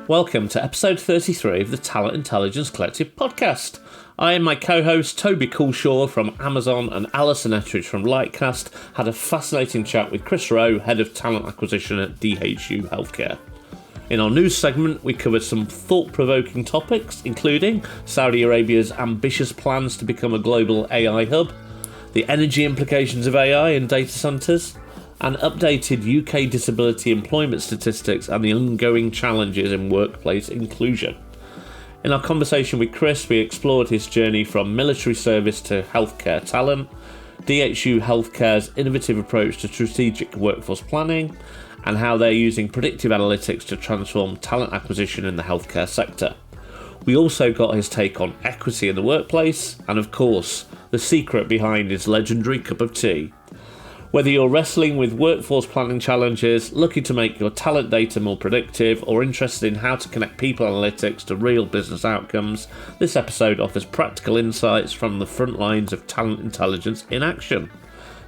Welcome to episode 33 of the Talent Intelligence Collective podcast. I and my co-host Toby Culshaw from Amazon and Alison Ettridge from Lightcast had a fascinating chat with Chris Rowe, Head of Talent Acquisition at DHU Healthcare. In our news segment, we covered some thought-provoking topics, including Saudi Arabia's ambitious plans to become a global AI hub, the energy implications of AI in data centres, and updated UK disability employment statistics and the ongoing challenges in workplace inclusion. In our conversation with Chris, we explored his journey from military service to healthcare talent, DHU Healthcare's innovative approach to strategic workforce planning, and how they're using predictive analytics to transform talent acquisition in the healthcare sector. We also got his take on equity in the workplace, and of course, the secret behind his legendary cup of tea. Whether you're wrestling with workforce planning challenges, looking to make your talent data more predictive, or interested in how to connect people analytics to real business outcomes, this episode offers practical insights from the front lines of talent intelligence in action.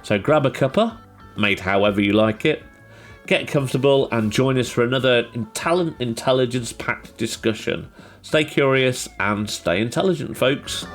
So grab a cuppa, made however you like it, get comfortable and join us for another talent intelligence-packed discussion. Stay curious and stay intelligent, folks.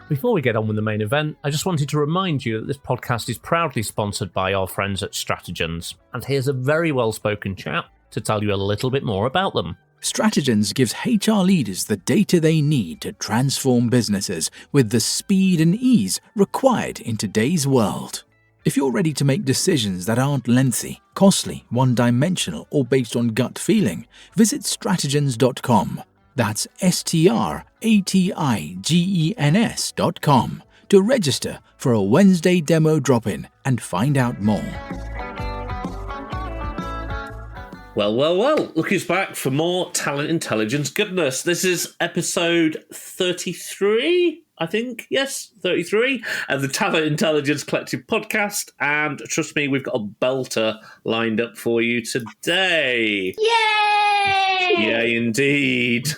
Before we get on with the main event, I just wanted to remind you that this podcast is proudly sponsored by our friends at Stratagens, and here's a very well-spoken chap to tell you a little bit more about them. Stratagens gives HR leaders the data they need to transform businesses with the speed and ease required in today's world. If you're ready to make decisions that aren't lengthy, costly, one-dimensional, or based on gut feeling, visit stratagens.com. That's stratagens.com to register for a Wednesday demo drop-in and find out more. Well, look who's back for more talent intelligence goodness. This is episode 33, I think. Yes, 33 of the Talent Intelligence Collective podcast. And trust me, we've got a belter lined up for you today. Yay! Yay, indeed.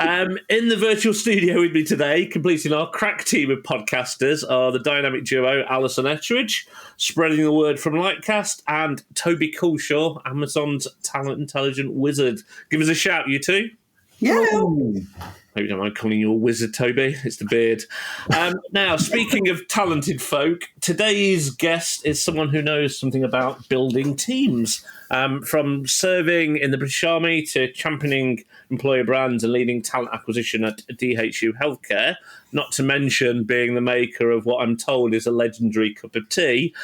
In the virtual studio with me today, completing our crack team of podcasters, are the dynamic duo Alison Ettridge, spreading the word from Lightcast, and Toby Culshaw, Amazon's talent intelligent wizard. Give us a shout, you two. Yeah. Hope you don't mind calling you a wizard, Toby. It's the beard. Now, speaking of talented folk, today's guest is someone who knows something about building teams. From serving in the British Army to championing employer brands and leading talent acquisition at DHU Healthcare, not to mention being the maker of what I'm told is a legendary cup of tea,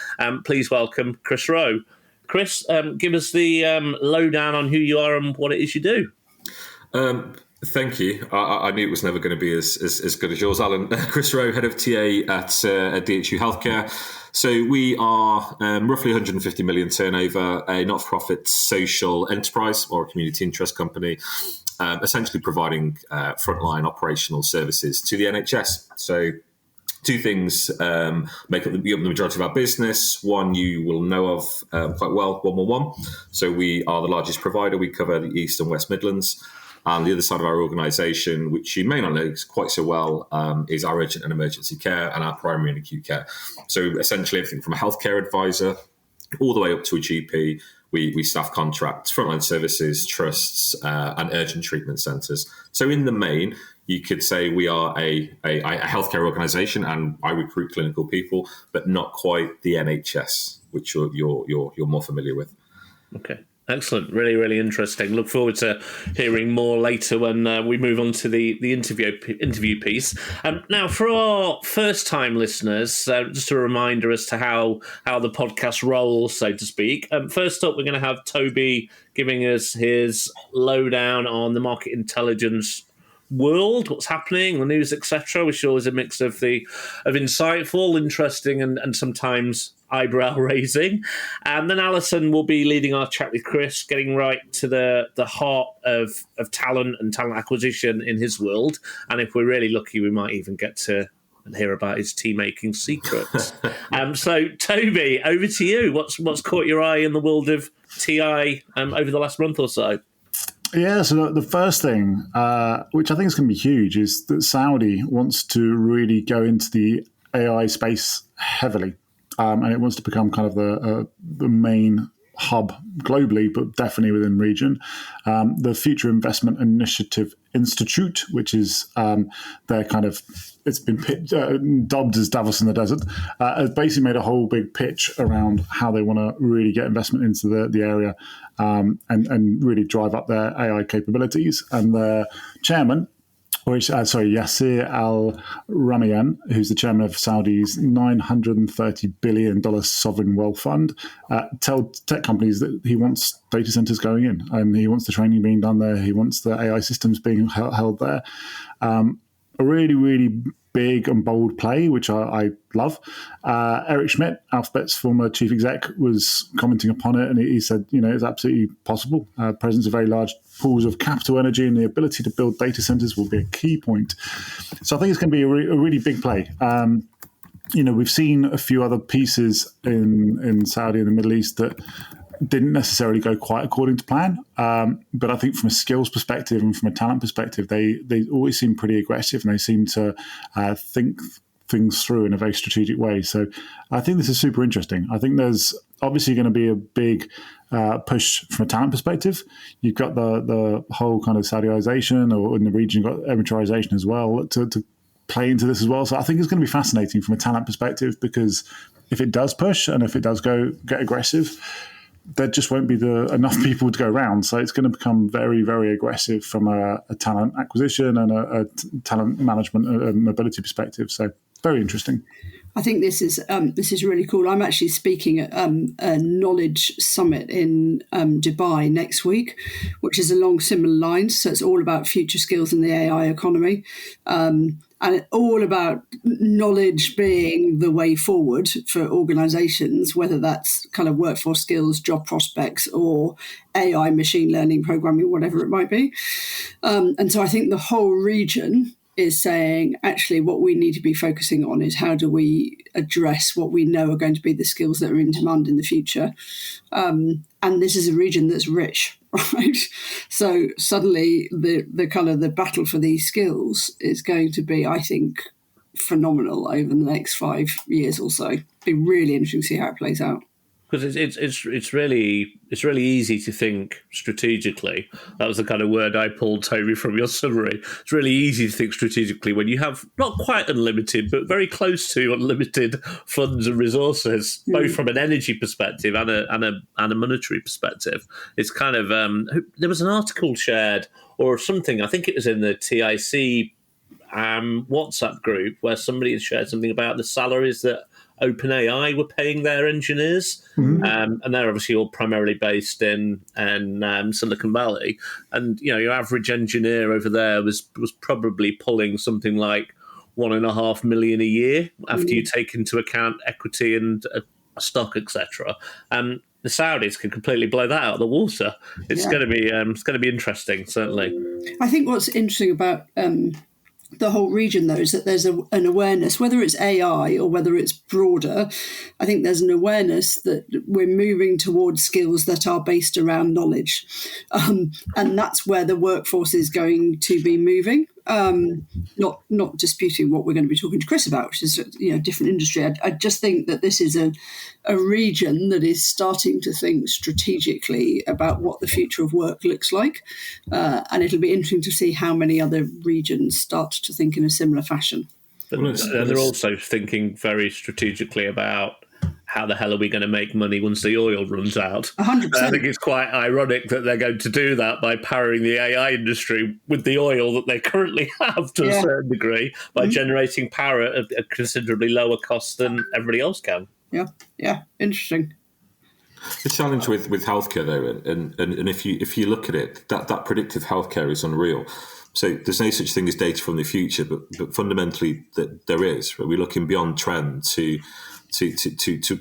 please welcome Chris Rowe. Chris, give us the lowdown on who you are and what it is you do. Thank you. I knew it was never going to be as good as yours, Alan. Chris Rowe, Head of TA at DHU Healthcare. So we are roughly 150 million turnover, a not-for-profit social enterprise or a community interest company, essentially providing frontline operational services to the NHS. So two things make up the majority of our business. One you will know of quite well, 111. So we are the largest provider. We cover the East and West Midlands. And the other side of our organisation, which you may not know quite so well, is our urgent and emergency care and our primary and acute care. So essentially everything from a healthcare advisor all the way up to a GP. We staff contracts, frontline services, trusts, and urgent treatment centres. So in the main, you could say we are a healthcare organisation, and I recruit clinical people, but not quite the NHS, which you're more familiar with. Okay. Excellent. Really, really interesting. Look forward to hearing more later when we move on to the interview piece. Now, for our first-time listeners, just a reminder as to how the podcast rolls, so to speak. First up, we're going to have Toby giving us his lowdown on the market intelligence world, what's happening, the news, etc., which is always a mix of insightful, interesting, and sometimes eyebrow raising. And then Alison will be leading our chat with Chris, getting right to the heart of talent and talent acquisition in his world. And if we're really lucky, we might even get to hear about his tea-making secrets. So, Toby, over to you. What's caught your eye in the world of TI over the last month or so? Yeah, so the first thing, which I think is going to be huge, is that Saudi wants to really go into the AI space heavily. And it wants to become kind of the main hub globally, but definitely within region. The Future Investment Initiative Institute, which is their kind of, it's been dubbed as Davos in the desert, has basically made a whole big pitch around how they want to really get investment into the area and really drive up their AI capabilities. And their chairman, Yasir Al-Ramayan, who's the chairman of Saudi's $930 billion sovereign wealth fund, tell tech companies that he wants data centers going in, and he wants the training being done there. He wants the AI systems being held there. A really, really big and bold play, which I love. Eric Schmidt, Alphabet's former chief exec, was commenting upon it, and he said, it's absolutely possible. Presence of very large pools of capital energy and the ability to build data centers will be a key point. So I think it's going to be a really big play. We've seen a few other pieces in Saudi and the Middle East that didn't necessarily go quite according to plan. But I think from a skills perspective and from a talent perspective, they always seem pretty aggressive, and they seem to think things through in a very strategic way. So I think this is super interesting. I think there's obviously going to be a big push from a talent perspective. You've got the whole kind of Saudiization, or in the region, you've got Emiratisation as well to play into this as well. So I think it's going to be fascinating from a talent perspective, because if it does push and if it does get aggressive, there just won't be enough people to go around. So it's going to become very, very aggressive from a talent acquisition and a talent management and mobility perspective. So very interesting. I think this is really cool. I'm actually speaking at a knowledge summit in Dubai next week, which is along similar lines. So it's all about future skills in the AI economy. And all about knowledge being the way forward for organizations, whether that's kind of workforce skills, job prospects, or AI, machine learning, programming, whatever it might be. And so I think the whole region is saying, actually, what we need to be focusing on is how do we address what we know are going to be the skills that are in demand in the future. And this is a region that's rich, right? So suddenly the kind of the battle for these skills is going to be, I think, phenomenal over the next 5 years or so. Be really interesting to see how it plays out. Because it's really easy to think strategically. That was the kind of word I pulled, Toby, from your summary. It's really easy to think strategically when you have not quite unlimited, but very close to unlimited funds and resources, both from an energy perspective and a monetary perspective. It's kind of there was an article shared or something. I think it was in the TIC WhatsApp group where somebody had shared something about the salaries that OpenAI were paying their engineers, and they're obviously all primarily based in Silicon Valley. And your average engineer over there was probably pulling something like $1.5 million a year after you take into account equity and a stock, etc. The Saudis can completely blow that out of the water. It's going to be interesting, certainly. I think what's interesting about the whole region, though, is that there's an awareness, whether it's AI or whether it's broader. I think there's an awareness that we're moving towards skills that are based around knowledge. And that's where the workforce is going to be moving. Not disputing what we're going to be talking to Chris about, which is a different industry. I just think that this is a region that is starting to think strategically about what the future of work looks like, and it'll be interesting to see how many other regions start to think in a similar fashion. But they're also thinking very strategically about how the hell are we going to make money once the oil runs out? 100%. I think it's quite ironic that they're going to do that by powering the AI industry with the oil that they currently have to a certain degree, by generating power at a considerably lower cost than everybody else can. Yeah, interesting. The challenge with healthcare, though, and if you look at it, that predictive healthcare is unreal. So there's no such thing as data from the future, but fundamentally there is. We're looking beyond trend to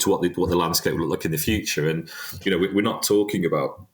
what the landscape will look like in the future. And we're not talking about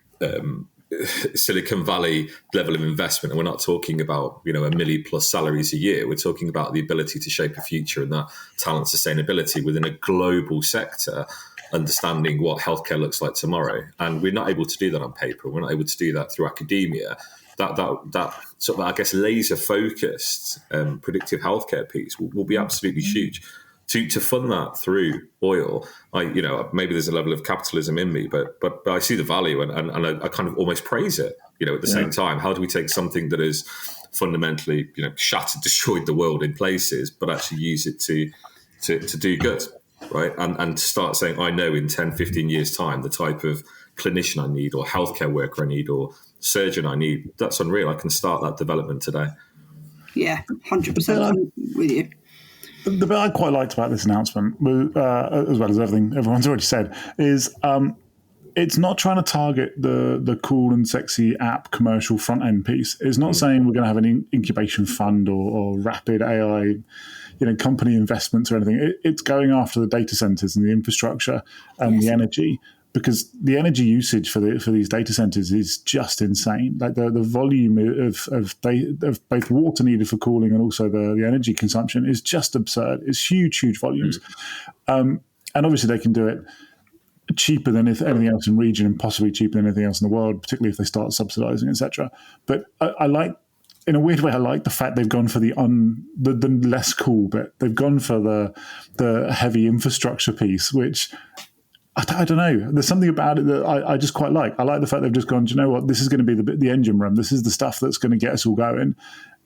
Silicon Valley level of investment, and we're not talking about $1 million plus salaries a year. We're talking about the ability to shape a future and that talent sustainability within a global sector, understanding what healthcare looks like tomorrow. And we're not able to do that on paper. We're not able to do that through academia. That sort of, I guess, laser focused predictive healthcare piece will be absolutely huge. to fund that through oil, maybe there's a level of capitalism in me, but I see the value and I kind of almost praise it. At the same time, how do we take something that is fundamentally, shattered, destroyed the world in places, but actually use it to do good, right? And to start saying, I know in 10, 15 years' time, the type of clinician I need or healthcare worker I need or surgeon I need, that's unreal. I can start that development today. Yeah, 100%. I'm with you. The bit I quite liked about this announcement, as well as everything everyone's already said, is it's not trying to target the cool and sexy app commercial front end piece. It's not saying we're going to have an incubation fund or rapid AI, company investments or anything. It's going after the data centers and the infrastructure and the energy, because the energy usage for these data centers is just insane. Like the volume of both water needed for cooling and also the energy consumption is just absurd. It's huge volumes, and obviously they can do it cheaper than anything else in region and possibly cheaper than anything else in the world, particularly if they start subsidizing, etc. But I like, in a weird way, I like the fact they've gone for the less cool bit. They've gone for the heavy infrastructure piece, which I don't know. There's something about it that I just quite like. I like the fact they've just gone, do you know what? This is going to be the engine room. This is the stuff that's going to get us all going.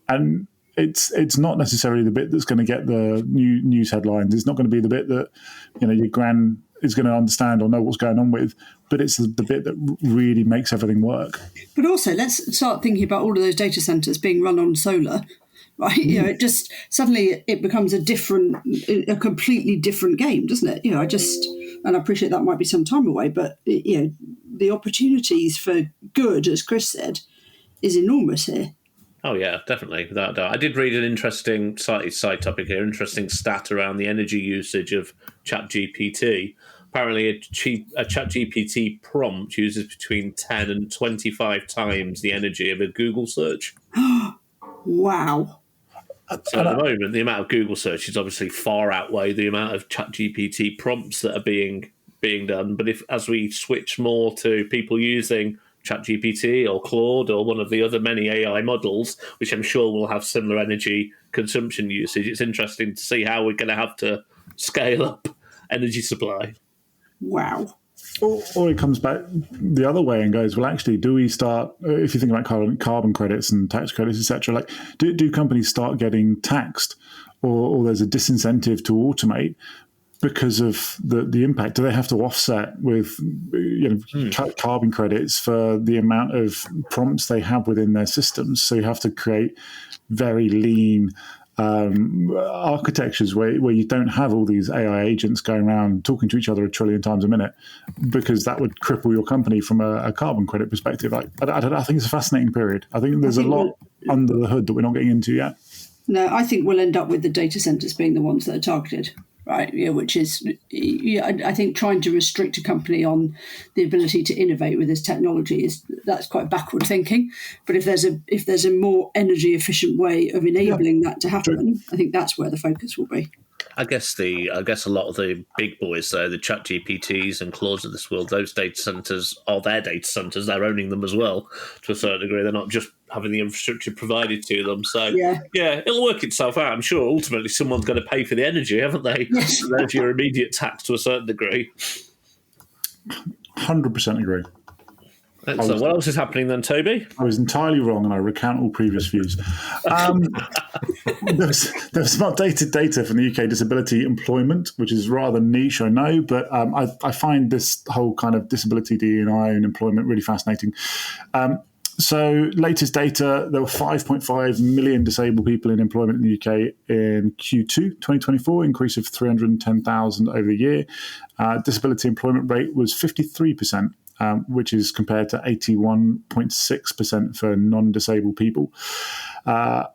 And it's not necessarily the bit that's going to get the news headlines. It's not going to be the bit that your gran is going to understand or know what's going on with, but it's the bit that really makes everything work. But also, let's start thinking about all of those data centers being run on solar, right? It just suddenly it becomes a completely different game, doesn't it? And I appreciate that might be some time away, but the opportunities for good, as Chris said, is enormous here. Oh yeah, definitely, without doubt. I did read an interesting side topic here, interesting stat around the energy usage of ChatGPT. Apparently, a ChatGPT prompt uses between 10 and 25 times the energy of a Google search. Wow. So at the moment, the amount of Google searches obviously far outweigh the amount of ChatGPT prompts that are being done. But as we switch more to people using ChatGPT or Claude or one of the other many AI models, which I'm sure will have similar energy consumption usage, it's interesting to see how we're going to have to scale up energy supply. Wow. Or it comes back the other way and goes, well, actually, do we start, if you think about carbon credits and tax credits, etc., like do companies start getting taxed or there's a disincentive to automate because of the impact? Do they have to offset with carbon credits for the amount of prompts they have within their systems? So you have to create very lean architectures where you don't have all these AI agents going around talking to each other 1 trillion times a minute, because that would cripple your company from a carbon credit perspective. I don't know. I think it's a fascinating period. I think there's a lot under the hood that we're not getting into yet. No, I think we'll end up with the data centers being the ones that are targeted. Right, which is, I think, trying to restrict a company on the ability to innovate with this technology that's quite backward thinking. But if there's a more energy efficient way of enabling that to happen, I think that's where the focus will be. I guess a lot of the big boys, though, the ChatGPTs and Claudes of this world, those data centers are their data centers. They're owning them as well to a certain degree. They're not just having the infrastructure provided to them. So yeah, it'll work itself out. I'm sure ultimately someone's going to pay for the energy, haven't they? Yes. So there's your immediate tax to a certain degree. 100% agree. So what else is happening then, Toby? I was entirely wrong, and I recount all previous views. There's some updated data from the UK disability employment, which is rather niche, I know, but I find this whole kind of disability D&I and employment really fascinating. So latest data, there were 5.5 million disabled people in employment in the UK in Q2 2024, increase of 310,000 over the year. Disability employment rate was 53%. Which is compared to 81.6% for non-disabled people. I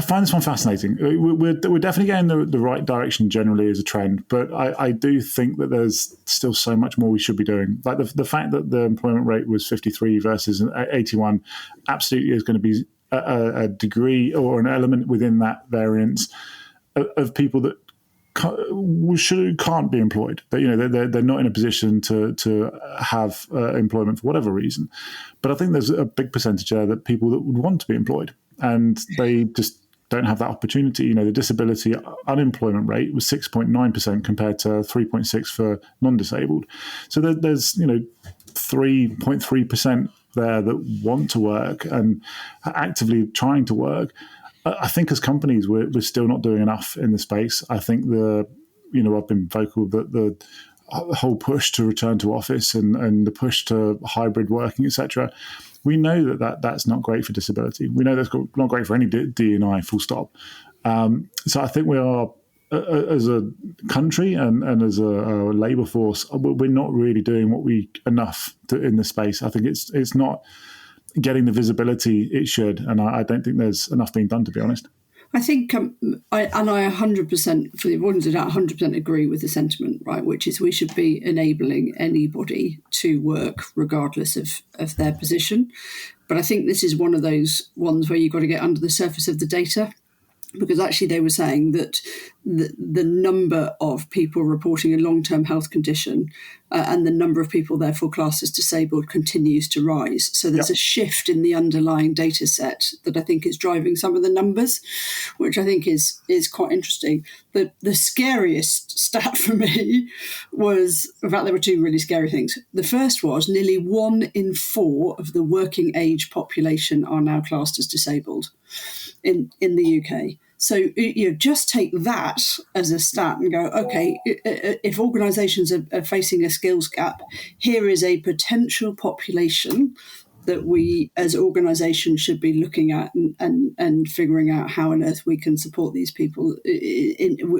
find this one fascinating. We're definitely going the right direction generally as a trend, but I do think that there's still so much more we should be doing. Like the fact that the employment rate was 53 versus 81 absolutely is going to be a degree or an element within that variance of people that can't be employed. They're not in a position to have employment for whatever reason. But I think there's a big percentage there that people that would want to be employed, and they just don't have that opportunity. The disability unemployment rate was 6.9% compared to 3.6% for non-disabled. So there's 3.3% there that want to work and are actively trying to work. I think as companies, we're still not doing enough in the space. I think I've been vocal that the whole push to return to office and the push to hybrid working, etc. We know that's not great for disability. We know that's not great for any D&I, full stop. So I think we are, as a country and as a labour force, we're not really doing enough in this space. I think it's not getting the visibility it should, and I don't think there's enough being done, to be honest. I think, I 100%, for the avoidance of doubt, 100% agree with the sentiment, right, which is we should be enabling anybody to work regardless of their position. But I think this is one of those ones where you've got to get under the surface of the data, because actually they were saying that the number of people reporting a long-term health condition and the number of people therefore classed as disabled continues to rise. So there's a shift in the underlying data set that I think is driving some of the numbers, which I think is quite interesting. The scariest stat for me was, in fact, there were two really scary things. The first was nearly 1 in 4 of the working age population are now classed as disabled in the UK. So just take that as a stat and go, okay, if organisations are facing a skills gap, here is a potential population that we as organisations should be looking at and figuring out how on earth we can support these people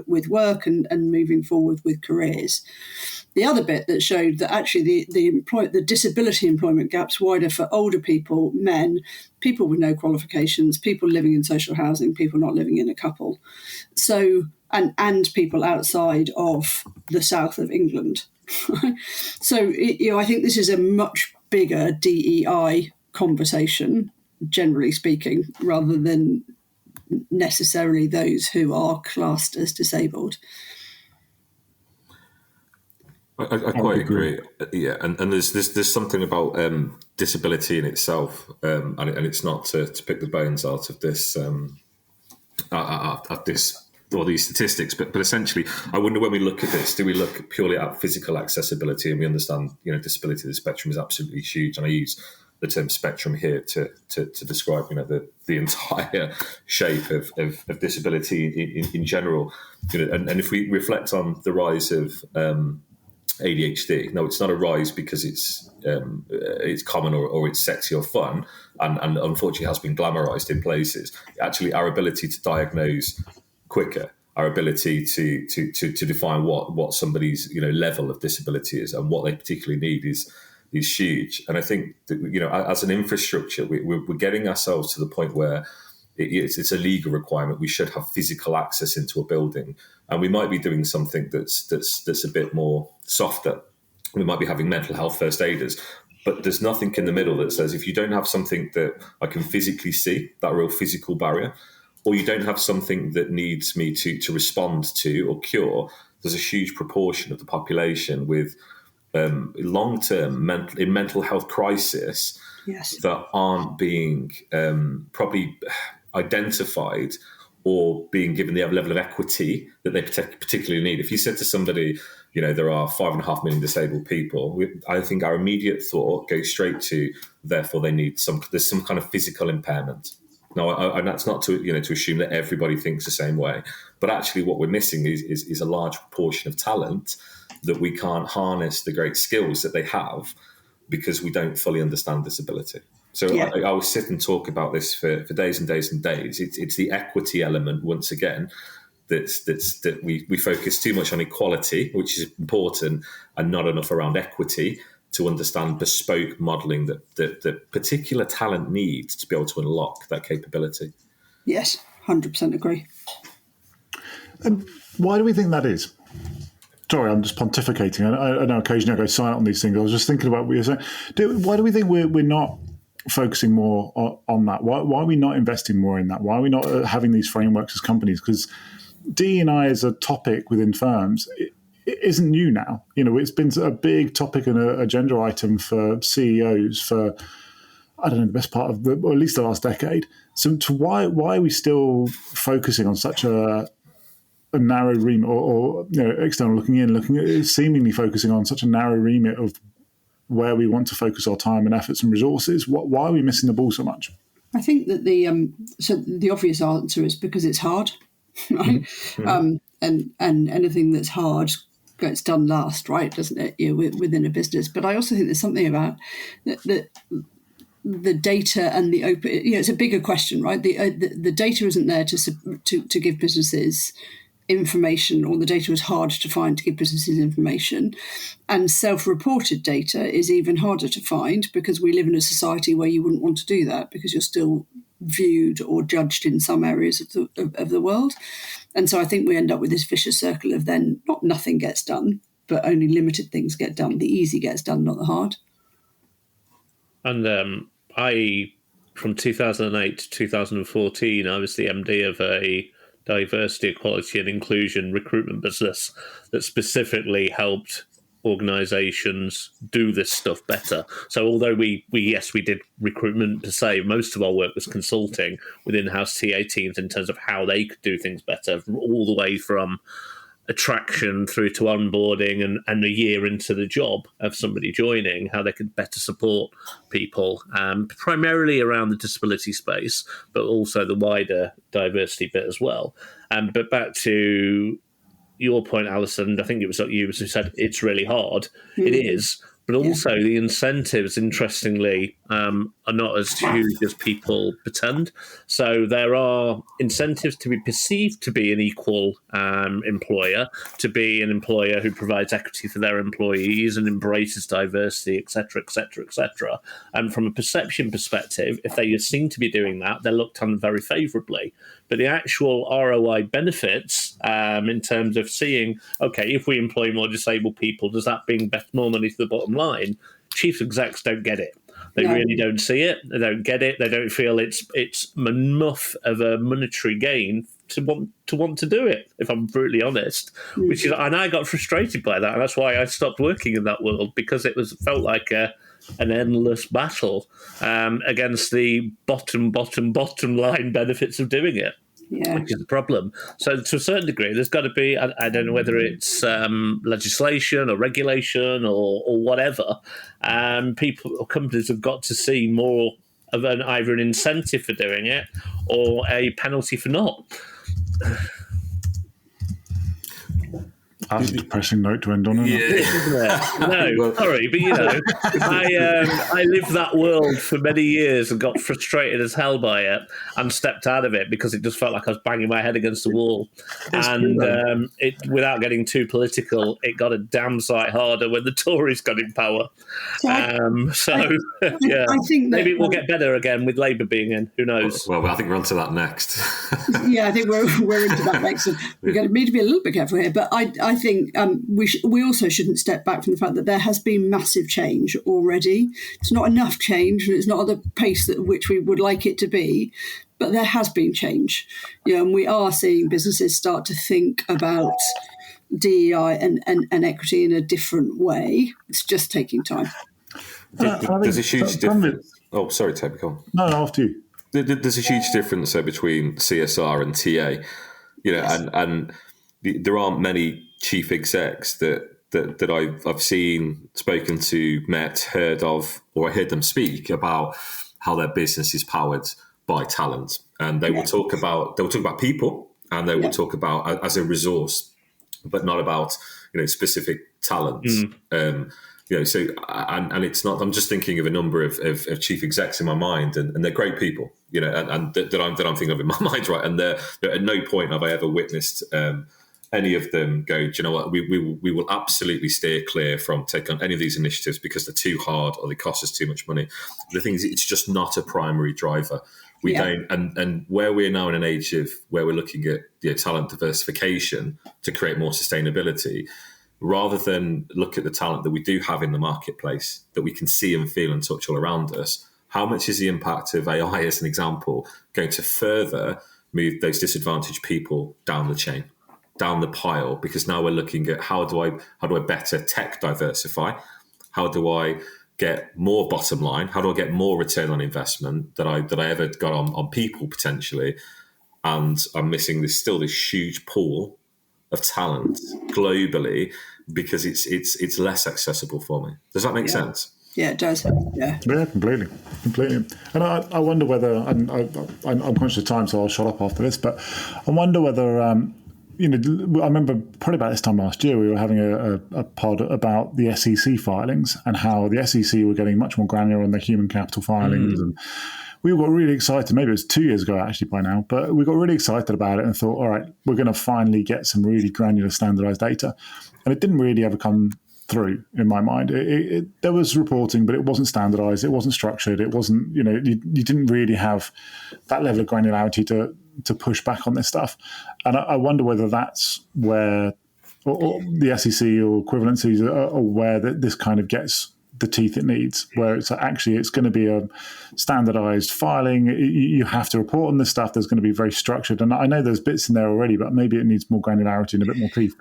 with work and moving forward with careers. The other bit that showed that actually the disability employment gap's wider for older people, men, people with no qualifications, people living in social housing, people not living in a couple, so and people outside of the south of England. So I think this is a much bigger DEI conversation, generally speaking, rather than necessarily those who are classed as disabled. I quite agree. Yeah, and there's something about disability in itself, and it's not to pick the bones out of this or these statistics, but essentially, I wonder when we look at this, do we look purely at physical accessibility, and we understand disability of the spectrum is absolutely huge, and I use the term spectrum here to describe the entire shape of disability in general, and if we reflect on the rise of ADHD. No, it's not a rise because it's common or it's sexy or fun, and unfortunately has been glamorized in places. Actually, our ability to diagnose quicker, our ability to define what somebody's level of disability is and what they particularly need is huge. And I think that as an infrastructure, we're getting ourselves to the point where it's a legal requirement. We should have physical access into a building, and we might be doing something that's a bit more softer. We might be having mental health first aiders, but there's nothing in the middle that says if you don't have something that I can physically see, that real physical barrier, or you don't have something that needs me to respond to or cure, there's a huge proportion of the population with long-term mental health crisis that aren't being probably identified or being given the level of equity that they particularly need. If you said to somebody, there are 5.5 million disabled people, I think our immediate thought goes straight to, therefore they need there's some kind of physical impairment. Now, and that's not to assume that everybody thinks the same way, but actually what we're missing is a large proportion of talent that we can't harness the great skills that they have because we don't fully understand disability. So I will sit and talk about this for days and days and days. It's the equity element once again that we focus too much on equality, which is important, and not enough around equity to understand bespoke modelling that particular talent needs to be able to unlock that capability. Yes, 100% agree. And why do we think that is? Sorry, I'm just pontificating. I know occasionally I go silent on these things. I was just thinking about what you're saying. Why do we think we're not focusing more on that? Why are we not investing more in that? Why are we not having these frameworks as companies? Because D&I as a topic within firms, it isn't new now. It's been a big topic and an agenda item for CEOs for I don't know, the best part of or at least the last decade. So why are we still focusing on such a narrow remit, or external looking at seemingly focusing on such a narrow remit of where we want to focus our time and efforts and resources? Why are we missing the ball so much? I think that the obvious answer is because it's hard, right? Mm-hmm. And anything that's hard gets done last, right? Doesn't it? Within a business. But I also think there's something about the data and the open. It's a bigger question, right? The data isn't there to give businesses information, or the data is hard to find to give businesses information, and self-reported data is even harder to find, because we live in a society where you wouldn't want to do that, because you're still viewed or judged in some areas of the world. And so I think we end up with this vicious circle of then not nothing gets done, but only limited things get done. The easy gets done, not the hard. And from 2008 to 2014, I was the MD of a diversity, equality and inclusion recruitment business that specifically helped organisations do this stuff better. So although we did recruitment per se, most of our work was consulting with in-house TA teams in terms of how they could do things better, all the way from attraction through to onboarding and a year into the job of somebody joining, how they could better support people, primarily around the disability space, but also the wider diversity bit as well. But back to your point, Alison, I think it was you who said it's really hard. Mm. It is. But also the incentives, interestingly, are not as huge as people pretend. So there are incentives to be perceived to be an equal employer, to be an employer who provides equity for their employees and embraces diversity, et cetera, et cetera, et cetera. And from a perception perspective, if they seem to be doing that, they're looked on very favourably. But the actual ROI benefits in terms of seeing, okay, if we employ more disabled people, does that bring more money to the bottom line? Chief execs don't get it. They really don't see it. They don't get it. They don't feel it's enough of a monetary gain to want to do it, if I'm brutally honest. And I got frustrated by that, and that's why I stopped working in that world, because it felt like an endless battle against the bottom line benefits of doing it. Yeah. Which is the problem. So to a certain degree, there's got to be, I don't know whether it's legislation or regulation or whatever, people or companies have got to see more of either an incentive for doing it or a penalty for not. That's a depressing note to end on. No, sorry, but I lived that world for many years and got frustrated as hell by it and stepped out of it because it just felt like I was banging my head against the wall. And without getting too political, it got a damn sight harder when the Tories got in power. I think maybe it will get better again with Labour being in. Who knows? Well, I think we're on to that next. Yeah, I think we're into that next. And we're going to need to be a little bit careful here, but I think we also shouldn't step back from the fact that there has been massive change already. It's not enough change, and it's not at the pace at which we would like it to be, but there has been change. And we are seeing businesses start to think about DEI and equity in a different way. It's just taking time. There's a huge difference. Oh, sorry, Toby. Go on. No, after you. There's a huge difference between CSR and TA. Yes. And there aren't many chief execs that I've seen, spoken to, met, heard of, or I heard them speak about how their business is powered by talent, and they will talk about people, and they will talk about as a resource, but not about specific talent. So and it's not. I'm just thinking of a number of chief execs in my mind, and they're great people, and that I'm thinking of in my mind, right? And they're at no point have I ever witnessed any of them go, do you know what, we will absolutely steer clear from taking on any of these initiatives because they're too hard or they cost us too much money. The thing is, it's just not a primary driver. We don't, and where we're now in an age of where we're looking at talent diversification to create more sustainability, rather than look at the talent that we do have in the marketplace that we can see and feel and touch all around us, how much is the impact of AI, as an example, going to further move those disadvantaged people down the chain, down the pile? Because now we're looking at how do I better tech diversify? How do I get more bottom line? How do I get more return on investment that I ever got on people potentially? And I'm missing this huge pool of talent globally because it's less accessible for me. Does that make sense? Yeah, it does. Yeah, completely. And I wonder whether, and I'm conscious of time, so I'll shut up after this, but I wonder whether, I remember probably about this time last year, we were having a pod about the SEC filings and how the SEC were getting much more granular on their human capital filings. And we got really excited. Maybe it was 2 years ago actually by now, but we got really excited about it and thought, all right, we're going to finally get some really granular standardized data. And it didn't really ever come through in my mind. There was reporting, but it wasn't standardized. It wasn't structured. It wasn't, you didn't really have that level of granularity to push back on this stuff. And I wonder whether that's where or the SEC or equivalencies are where this kind of gets the teeth it needs, where it's going to be a standardized filing. You have to report on this stuff. There's going to be very structured. And I know there's bits in there already, but maybe it needs more granularity and a bit more teeth.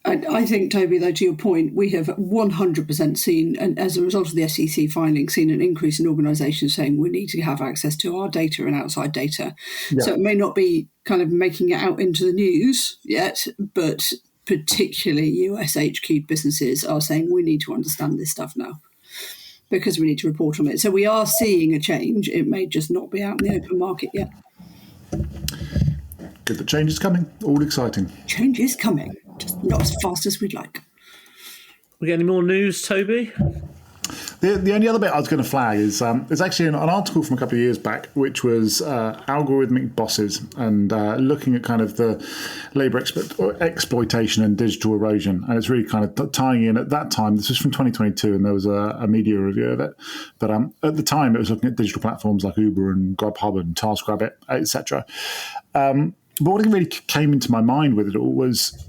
I think, Toby, though, to your point, we have 100% seen, and as a result of the SEC filing, seen an increase in organisations saying we need to have access to our data and outside data. Yeah. So it may not be kind of making it out into the news yet, but particularly US HQ businesses are saying we need to understand this stuff now because we need to report on it. So we are seeing a change. It may just not be out in the open market yet. Good, the change is coming. All exciting. Change is coming. Just not as fast as we'd like. We get any more news, Toby? The only other bit I was going to flag is there's actually an article from a couple of years back, which was algorithmic bosses and looking at kind of the labour exploitation and digital erosion. And it's really kind of tying in at that time. This was from 2022, and there was a media review of it. But at the time, it was looking at digital platforms like Uber and Grubhub and TaskRabbit, etc. But what really came into my mind with it all was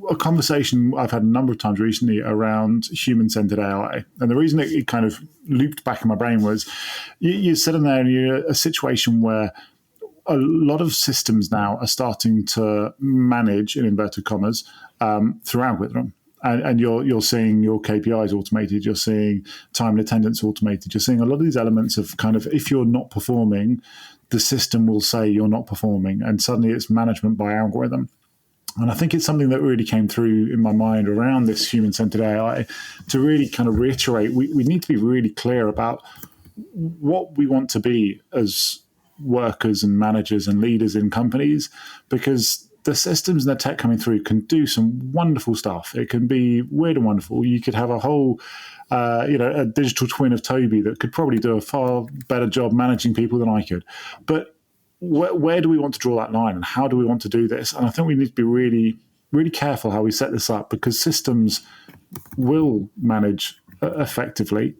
a conversation I've had a number of times recently around human-centered AI. And the reason it kind of looped back in my brain was you're sitting there and you're in a situation where a lot of systems now are starting to manage, in inverted commas, through algorithm. And you're seeing your KPIs automated, you're seeing time and attendance automated, you're seeing a lot of these elements of kind of if you're not performing, the system will say you're not performing, and suddenly it's management by algorithm. And I think it's something that really came through in my mind around this human-centered AI to really kind of reiterate we need to be really clear about what we want to be as workers and managers and leaders in companies, because the systems and the tech coming through can do some wonderful stuff. It can be weird and wonderful. You could have a whole, a digital twin of Toby that could probably do a far better job managing people than I could. But where do we want to draw that line, and how do we want to do this? And I think we need to be really, really careful how we set this up, because systems will manage effectively.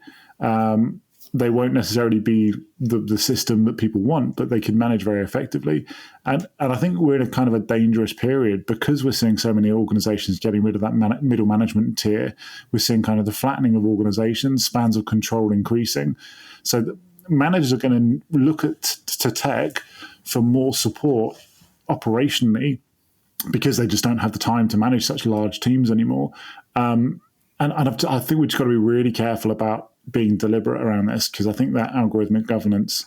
They won't necessarily be the system that people want, but they can manage very effectively. And I think we're in a kind of a dangerous period because we're seeing so many organizations getting rid of that middle management tier. We're seeing kind of the flattening of organizations, spans of control increasing. So managers are going to look to tech for more support operationally because they just don't have the time to manage such large teams anymore. And I think we've just got to be really careful about being deliberate around this, because I think that algorithmic governance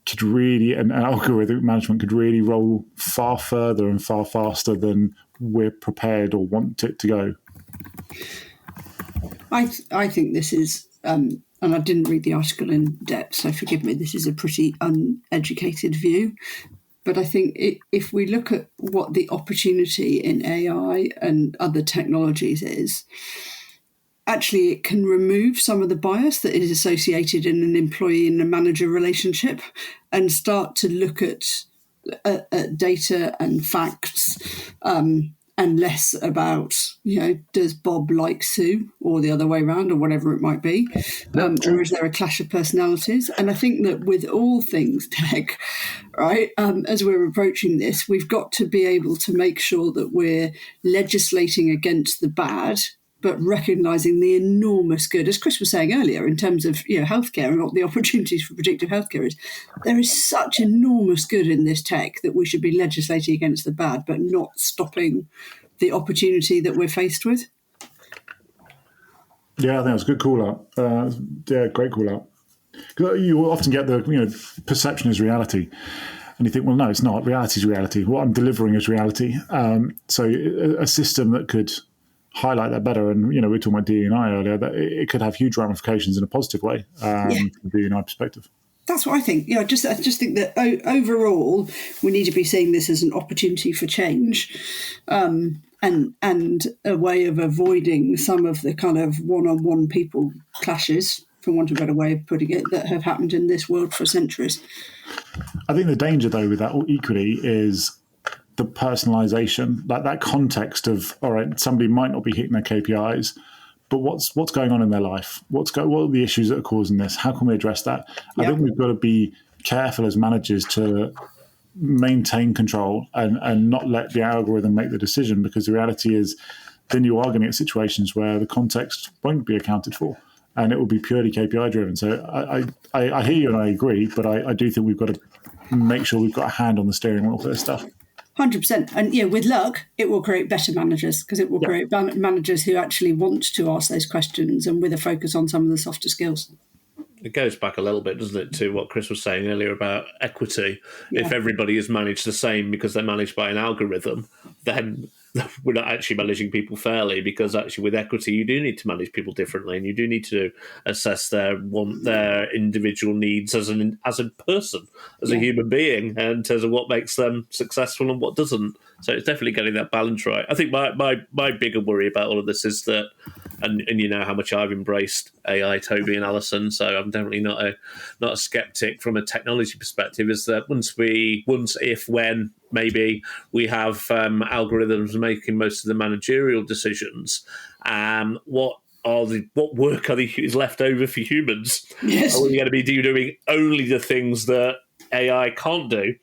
could really, and algorithmic management could really roll far further and far faster than we're prepared or want it to go. I think this is, and I didn't read the article in depth, so forgive me, this is a pretty uneducated view. But I think if we look at what the opportunity in AI and other technologies is, actually it can remove some of the bias that is associated in an employee and a manager relationship and start to look at data and facts and less about, does Bob like Sue, or the other way around, or whatever it might be, or is there a clash of personalities? And I think that with all things tech, right, as we're approaching this, we've got to be able to make sure that we're legislating against the bad, but recognising the enormous good, as Chris was saying earlier, in terms of healthcare and what the opportunities for predictive healthcare is. There is such enormous good in this tech that we should be legislating against the bad, but not stopping the opportunity that we're faced with. Yeah, I think that's a good call out. Great call out. You often get the perception is reality, and you think, well, no, it's not. Reality is reality. What I'm delivering is reality. So a system that could highlight that better, and we were talking about DE&I earlier, that it could have huge ramifications in a positive way from the DE&I perspective. That's what I think. I just think that overall we need to be seeing this as an opportunity for change, and a way of avoiding some of the kind of one-on-one people clashes, for want of a better way of putting it, that have happened in this world for centuries. I think the danger, though, with that equally is the personalisation, like that context of, all right, somebody might not be hitting their KPIs, but what's going on in their life? What are the issues that are causing this? How can we address that? I think we've got to be careful as managers to maintain control and not let the algorithm make the decision, because the reality is then you are going to get situations where the context won't be accounted for and it will be purely KPI driven. So I hear you and I agree, but I do think we've got to make sure we've got a hand on the steering wheel for this stuff. 100%. And with luck, it will create better managers, because it will create managers who actually want to ask those questions and with a focus on some of the softer skills. It goes back a little bit, doesn't it, to what Chris was saying earlier about equity. If everybody is managed the same because they're managed by an algorithm, then we're not actually managing people fairly, because actually with equity you do need to manage people differently, and you do need to assess their individual needs as a person, as a human being, in terms of what makes them successful and what doesn't. So it's definitely getting that balance right. I think my bigger worry about all of this is that, and you know how much I've embraced AI, Toby and Alison, so I'm definitely not a skeptic from a technology perspective, is that when maybe we have algorithms making most of the managerial decisions, what work is left over for humans? Yes. Are we going to be doing only the things that AI can't do,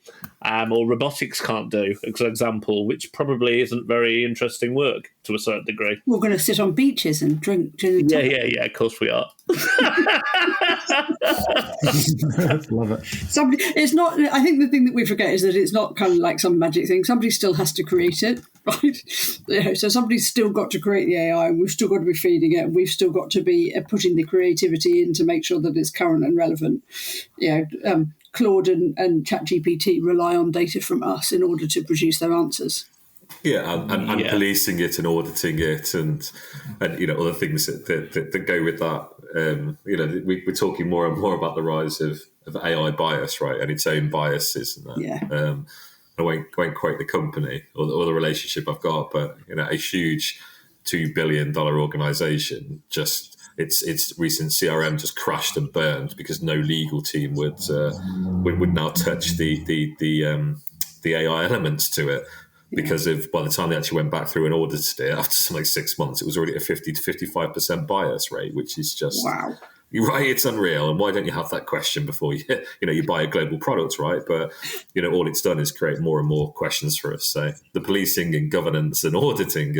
or robotics can't do, for example, which probably isn't very interesting work to a certain degree. We're going to sit on beaches and drink gin and tonic. Yeah, of course we are. Love it. It's not. I think the thing that we forget is that it's not kind of like some magic thing. Somebody still has to create it, right? So somebody's still got to create the AI, and we've still got to be feeding it, and we've still got to be putting the creativity in to make sure that it's current and relevant. Claude and ChatGPT rely on data from us in order to produce their answers. Yeah, and policing it and auditing it, and other things that go with that. We're talking more and more about the rise of AI bias, right, and its own biases, and that. Yeah. I won't quote the company or the relationship I've got, but a huge $2 billion organization just. Its recent CRM just crashed and burned because no legal team would now touch the AI elements to it, because by the time they actually went back through and audited it after something like 6 months, it was already a 50 to 55% bias rate, which is just wow. You're right, it's unreal. And why don't you have that question before you buy a global product, right? But all it's done is create more and more questions for us. So the policing and governance and auditing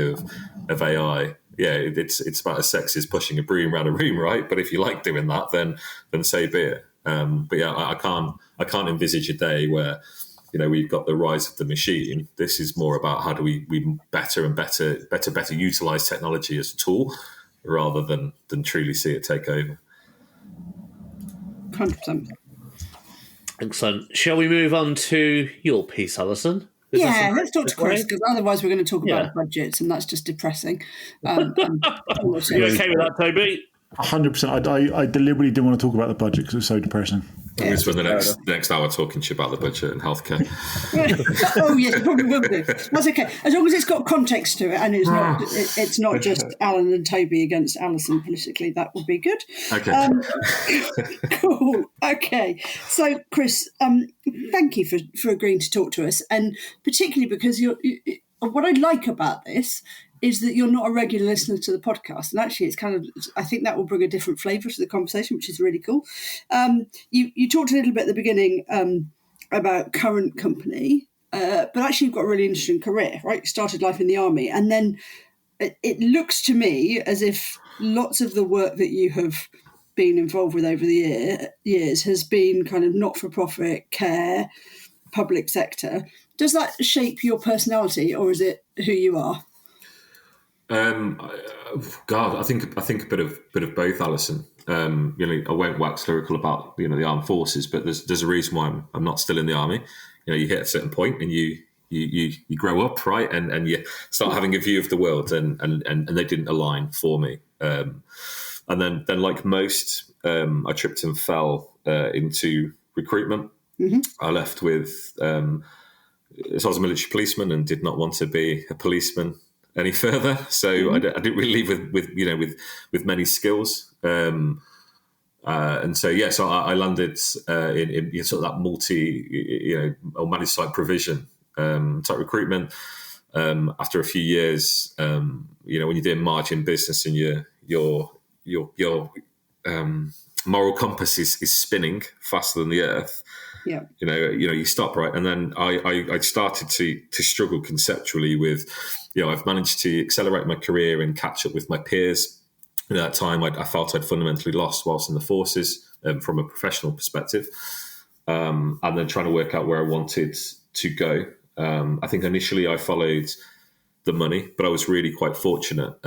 of AI. Yeah, it's about as sexy as pushing a broom around a room, right? But if you like doing that, then so be it. But yeah, I can't envisage a day where we've got the rise of the machine. This is more about how do we better utilize technology as a tool rather than truly see it take over. 100%. Excellent. Shall we move on to your piece, Alison? Let's talk to Chris, because otherwise we're going to talk about budgets, and that's just depressing. You okay with that, Toby? 100%. I deliberately didn't want to talk about the budget because it was so depressing. I'm going to spend the next hour talking to you about the budget and healthcare. Oh yes, it probably will do. That's okay, as long as it's got context to it, and it's not just Alan and Toby against Alison politically. That would be good. Okay. Cool. Okay. So, Chris, thank you for agreeing to talk to us, and particularly because what I like about this is that you're not a regular listener to the podcast. And actually, it's I think that will bring a different flavour to the conversation, which is really cool. You talked a little bit at the beginning about current company, but actually you've got a really interesting career, right? You started life in the army. And then it looks to me as if lots of the work that you have been involved with over the years has been kind of not-for-profit, care, public sector. Does that shape your personality, or is it who you are? God, I think a bit of both, Alison. I won't wax lyrical about the armed forces, but there's a reason why I'm not still in the army. You hit a certain point and you grow up, right, and you start having a view of the world, and they didn't align for me. And then like most, I tripped and fell into recruitment. Mm-hmm. I left with. So I was a military policeman and did not want to be a policeman any further. So mm-hmm. I didn't really leave with many skills. And so so I landed in sort of that multi or managed site provision type recruitment. After a few years, when you're doing margin business and your moral compass is spinning faster than the earth. Yeah, you stop, right, and then I started to struggle conceptually with, I've managed to accelerate my career and catch up with my peers. At that time, I felt I'd fundamentally lost whilst in the forces from a professional perspective, and then trying to work out where I wanted to go. I think initially I followed the money, but I was really quite fortunate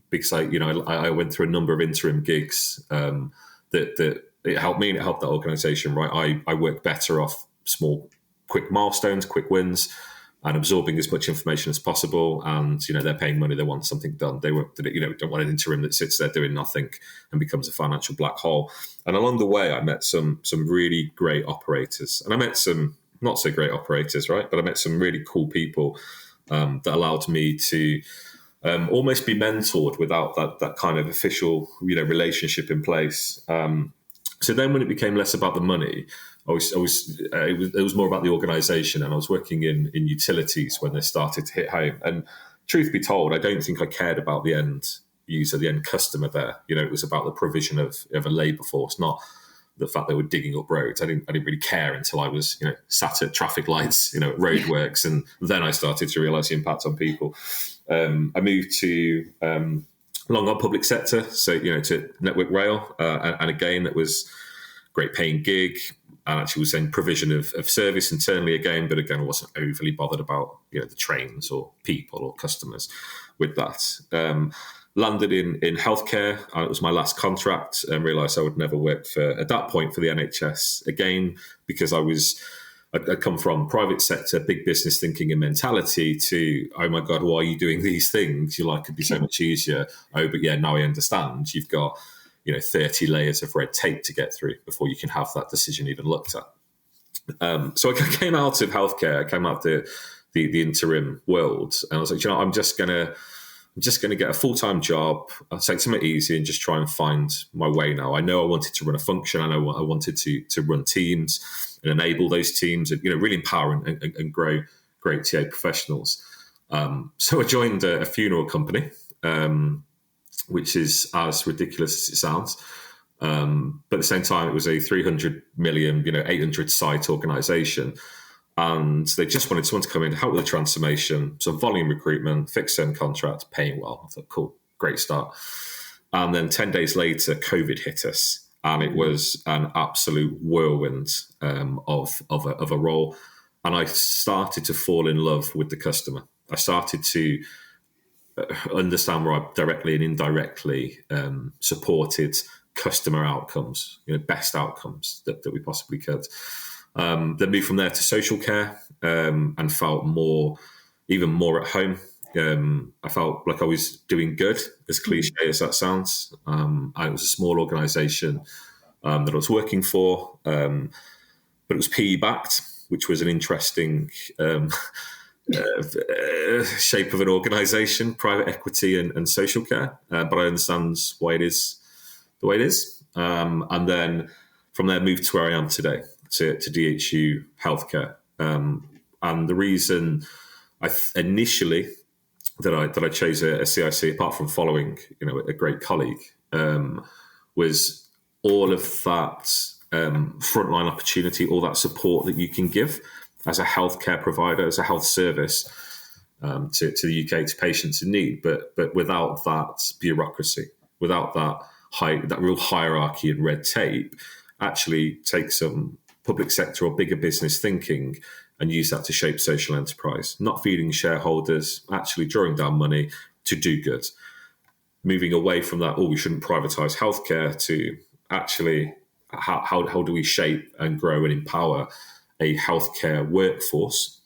because I went through a number of interim gigs that. It helped me and it helped that organisation, right? I work better off small, quick milestones, quick wins, and absorbing as much information as possible. And, they're paying money, they want something done. They don't want an interim that sits there doing nothing and becomes a financial black hole. And along the way, I met some really great operators. And I met some not so great operators, right? But I met some really cool people that allowed me to almost be mentored without that kind of official, relationship in place. So then when it became less about the money, it was more about the organisation, and I was working in utilities when they started to hit home. And truth be told, I don't think I cared about the end user, the end customer there. It was about the provision of a labour force, not the fact they were digging up roads. I didn't really care until I was sat at traffic lights, at roadworks, and then I started to realise the impact on people. I moved to long public sector, so to Network Rail, and again that was great paying gig, and actually was saying provision of service internally again, but again I wasn't overly bothered about the trains or people or customers with that. Landed in healthcare, and it was my last contract, and realised I would never work at that point for the NHS again, because I'd come from private sector, big business thinking and mentality to, oh my God, why are you doing these things? Your life could be so much easier. Oh, but yeah, now I understand. You've got, 30 layers of red tape to get through before you can have that decision even looked at. So I came out of healthcare, I came out the interim world, and I was like, I'm just gonna get a full-time job. I'll take something easy and just try and find my way now. I know I wanted to run a function. I know I wanted to run teams and enable those teams and, really empower and grow great TA professionals. So I joined a funeral company, which is as ridiculous as it sounds. But at the same time, it was a 300 million, 800 site organization. And they just wanted someone to come in, help with the transformation, some volume recruitment, fixed term contract, paying well. I thought, cool, great start. And then 10 days later, COVID hit us. And it was an absolute whirlwind of a role. And I started to fall in love with the customer. I started to understand where I directly and indirectly supported customer outcomes, best outcomes that we possibly could. Then moved from there to social care and felt even more at home. I felt like I was doing good, as cliche as that sounds. It was a small organisation that I was working for, but it was PE backed, which was an interesting shape of an organisation, private equity and social care. But I understand why it is the way it is. And then from there, moved to where I am today, to DHU Healthcare. And the reason initially that I chose a CIC, apart from following a great colleague, was all of that frontline opportunity, all that support that you can give as a healthcare provider, as a health service to the UK, to patients in need, but without that bureaucracy, without that real hierarchy and red tape. Actually take some public sector or bigger business thinking and use that to shape social enterprise, not feeding shareholders, actually drawing down money, to do good. Moving away from that, we shouldn't privatise healthcare, to actually how do we shape and grow and empower a healthcare workforce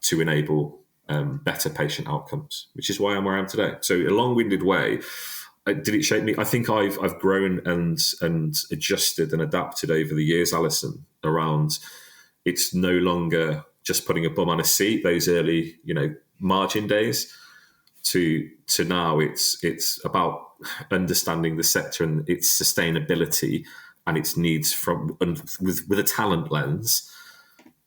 to enable better patient outcomes, which is why I'm where I am today. So a long-winded way. Did it shape me? I think I've grown and adjusted and adapted over the years, Alison, around it's no longer just putting a bum on a seat, those early, margin days, to now it's about understanding the sector and its sustainability and its needs with a talent lens.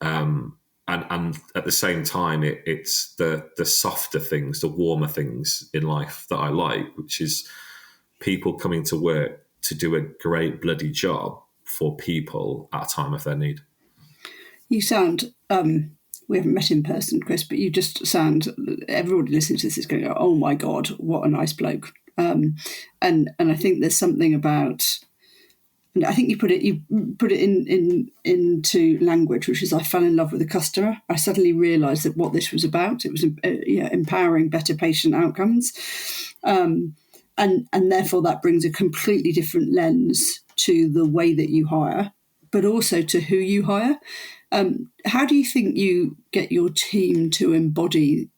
And at the same time, it's the softer things, the warmer things in life that I like, which is people coming to work to do a great bloody job for people at a time of their need. You sound, we haven't met in person, Chris, but you just sound, everybody listening to this is going, oh my God, what a nice bloke. And I think there's something about, and I think you put it into language, which is I fell in love with the customer. I suddenly realised that what this was about, it was empowering better patient outcomes. And therefore that brings a completely different lens to the way that you hire, but also to who you hire. How do you think you get your team to embody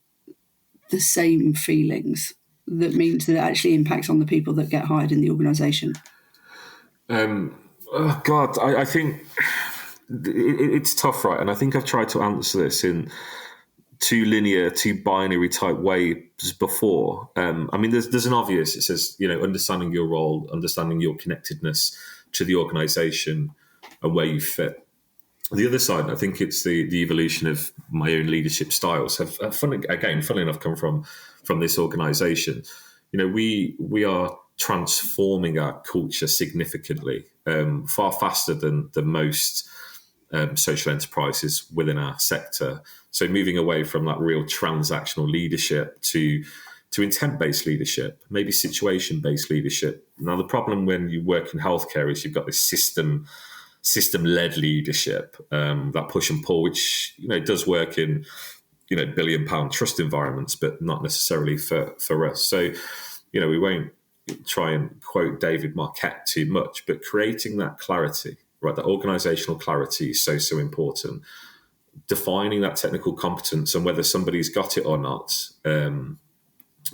the same feelings that means that it actually impacts on the people that get hired in the organisation? I think it's tough, right? And I think I've tried to answer this in two linear, two binary type ways before. There's an obvious. It says, understanding your role, understanding your connectedness to the organisation and where you fit. The other side, I think it's the evolution of my own leadership styles have, funnily enough, come from this organisation. We are transforming our culture significantly, far faster than most social enterprises within our sector. So moving away from that real transactional leadership to intent-based leadership, maybe situation-based leadership. Now, the problem when you work in healthcare is you've got this system-led leadership, that push and pull, which does work in billion-pound trust environments, but not necessarily for us. So we won't try and quote David Marquette too much, but creating that clarity, right? That organizational clarity is so important. Defining that technical competence and whether somebody's got it or not,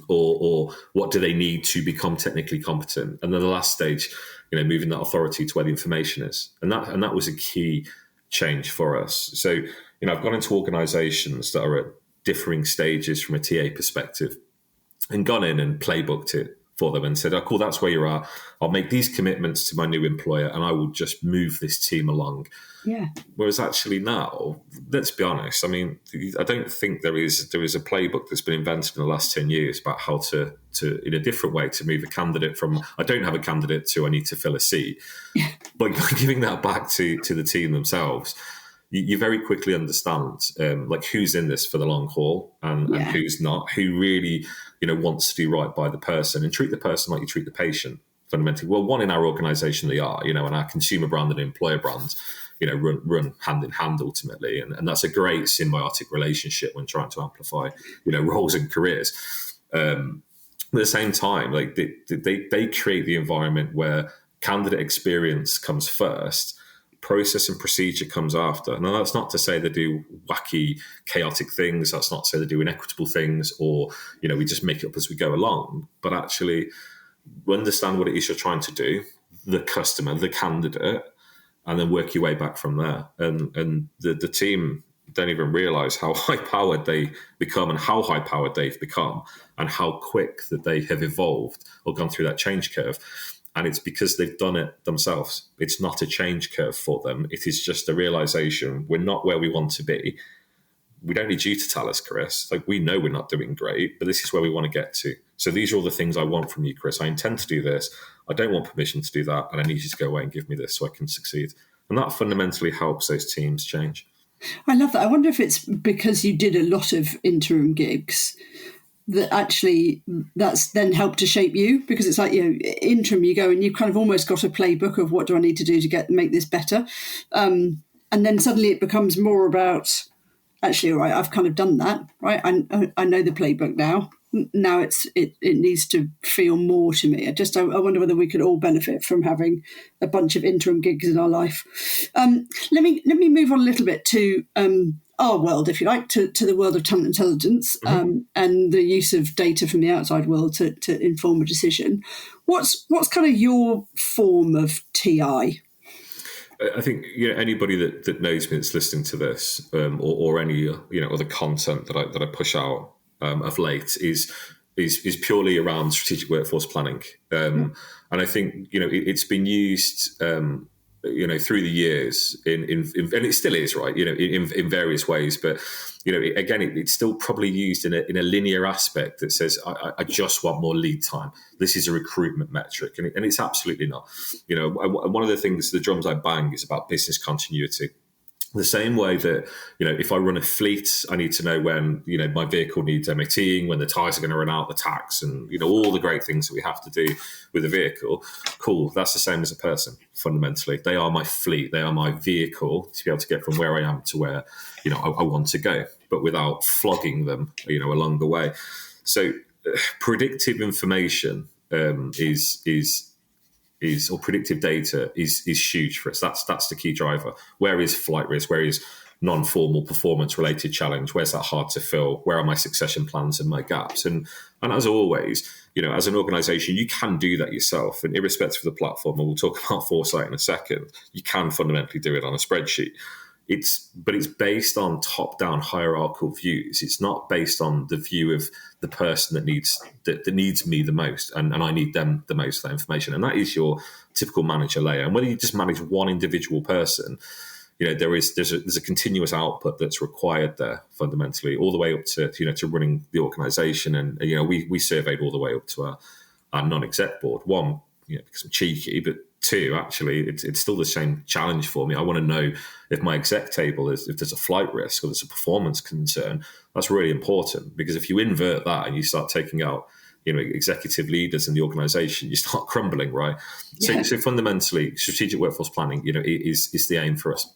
or what do they need to become technically competent. And then the last stage, moving that authority to where the information is. And that was a key change for us. So, I've gone into organizations that are at differing stages from a TA perspective and gone in and playbooked it for them and said, oh, cool, that's where you are. I'll make these commitments to my new employer and I will just move this team along. Yeah. Whereas actually now, let's be honest, I don't think there is a playbook that's been invented in the last 10 years about how to in a different way to move a candidate from I don't have a candidate to I need to fill a seat. But giving that back to the team themselves, you very quickly understand who's in this for the long haul and who's not, who really wants to do right by the person and treat the person like you treat the patient fundamentally. Well, one, in our organisation they are, and our consumer brand and employer brand, run hand in hand ultimately, and that's a great symbiotic relationship when trying to amplify roles and careers. At the same time, they create the environment where candidate experience comes first, process and procedure comes after. Now, that's not to say they do wacky, chaotic things. That's not to say they do inequitable things or, we just make it up as we go along. But actually understand what it is you're trying to do, the customer, the candidate, and then work your way back from there. And the team don't even realise how high-powered they become and how high-powered they've become and how quick that they have evolved or gone through that change curve. And it's because they've done it themselves. It's not a change curve for them. It is just a realization we're not where we want to be. We don't need you to tell us, Chris. We know we're not doing great, but this is where we want to get to. So these are all the things I want from you, Chris. I intend to do this. I don't want permission to do that. And I need you to go away and give me this so I can succeed. And that fundamentally helps those teams change. I love that. I wonder if it's because you did a lot of interim gigs that actually that's then helped to shape you, because it's interim, you go and you kind of almost got a playbook of what do I need to do to make this better. And then suddenly it becomes more about actually, all right, I've kind of done that, right? I know the playbook now. now it needs to feel more to me. I wonder whether we could all benefit from having a bunch of interim gigs in our life. Let me move on a little bit to our world, if you like, to the world of talent intelligence, and the use of data from the outside world to inform a decision. What's kind of your form of TI? I think anybody that knows me that's listening to this, or any other content that I push out of late is purely around strategic workforce planning, and I think it's been used through the years in and it still is, right, in various ways, but again it's still probably used in a linear aspect that says I just want more lead time. This is a recruitment metric, and it's absolutely not. One of the things, the drums I bang, is about business continuity. The same way that, if I run a fleet, I need to know when, my vehicle needs MOTing, when the tyres are going to run out, the tax, and, all the great things that we have to do with a vehicle. Cool. That's the same as a person, fundamentally. They are my fleet. They are my vehicle to be able to get from where I am to where, I want to go, but without flogging them, along the way. So predictive information or predictive data is huge for us. That's the key driver. Where is flight risk? Where is non-formal performance-related challenge? Where's that hard to fill? Where are my succession plans and my gaps? And as always, as an organisation, you can do that yourself. And irrespective of the platform, and we'll talk about Foresight in a second, you can fundamentally do it on a spreadsheet. But it's based on top-down hierarchical views. It's not based on the view of the person that needs me the most, and I need them the most for that information. And that is your typical manager layer. And whether you just manage one individual person, there's a continuous output that's required there fundamentally, all the way up to to running the organisation. And we surveyed all the way up to our non-exec board. One, because I'm cheeky, but two, actually, it's still the same challenge for me. I want to know if my exec table if there's a flight risk or there's a performance concern. That's really important, because if you invert that and you start taking out, executive leaders in the organisation, you start crumbling, right? Yeah. So fundamentally, strategic workforce planning, is the aim for us.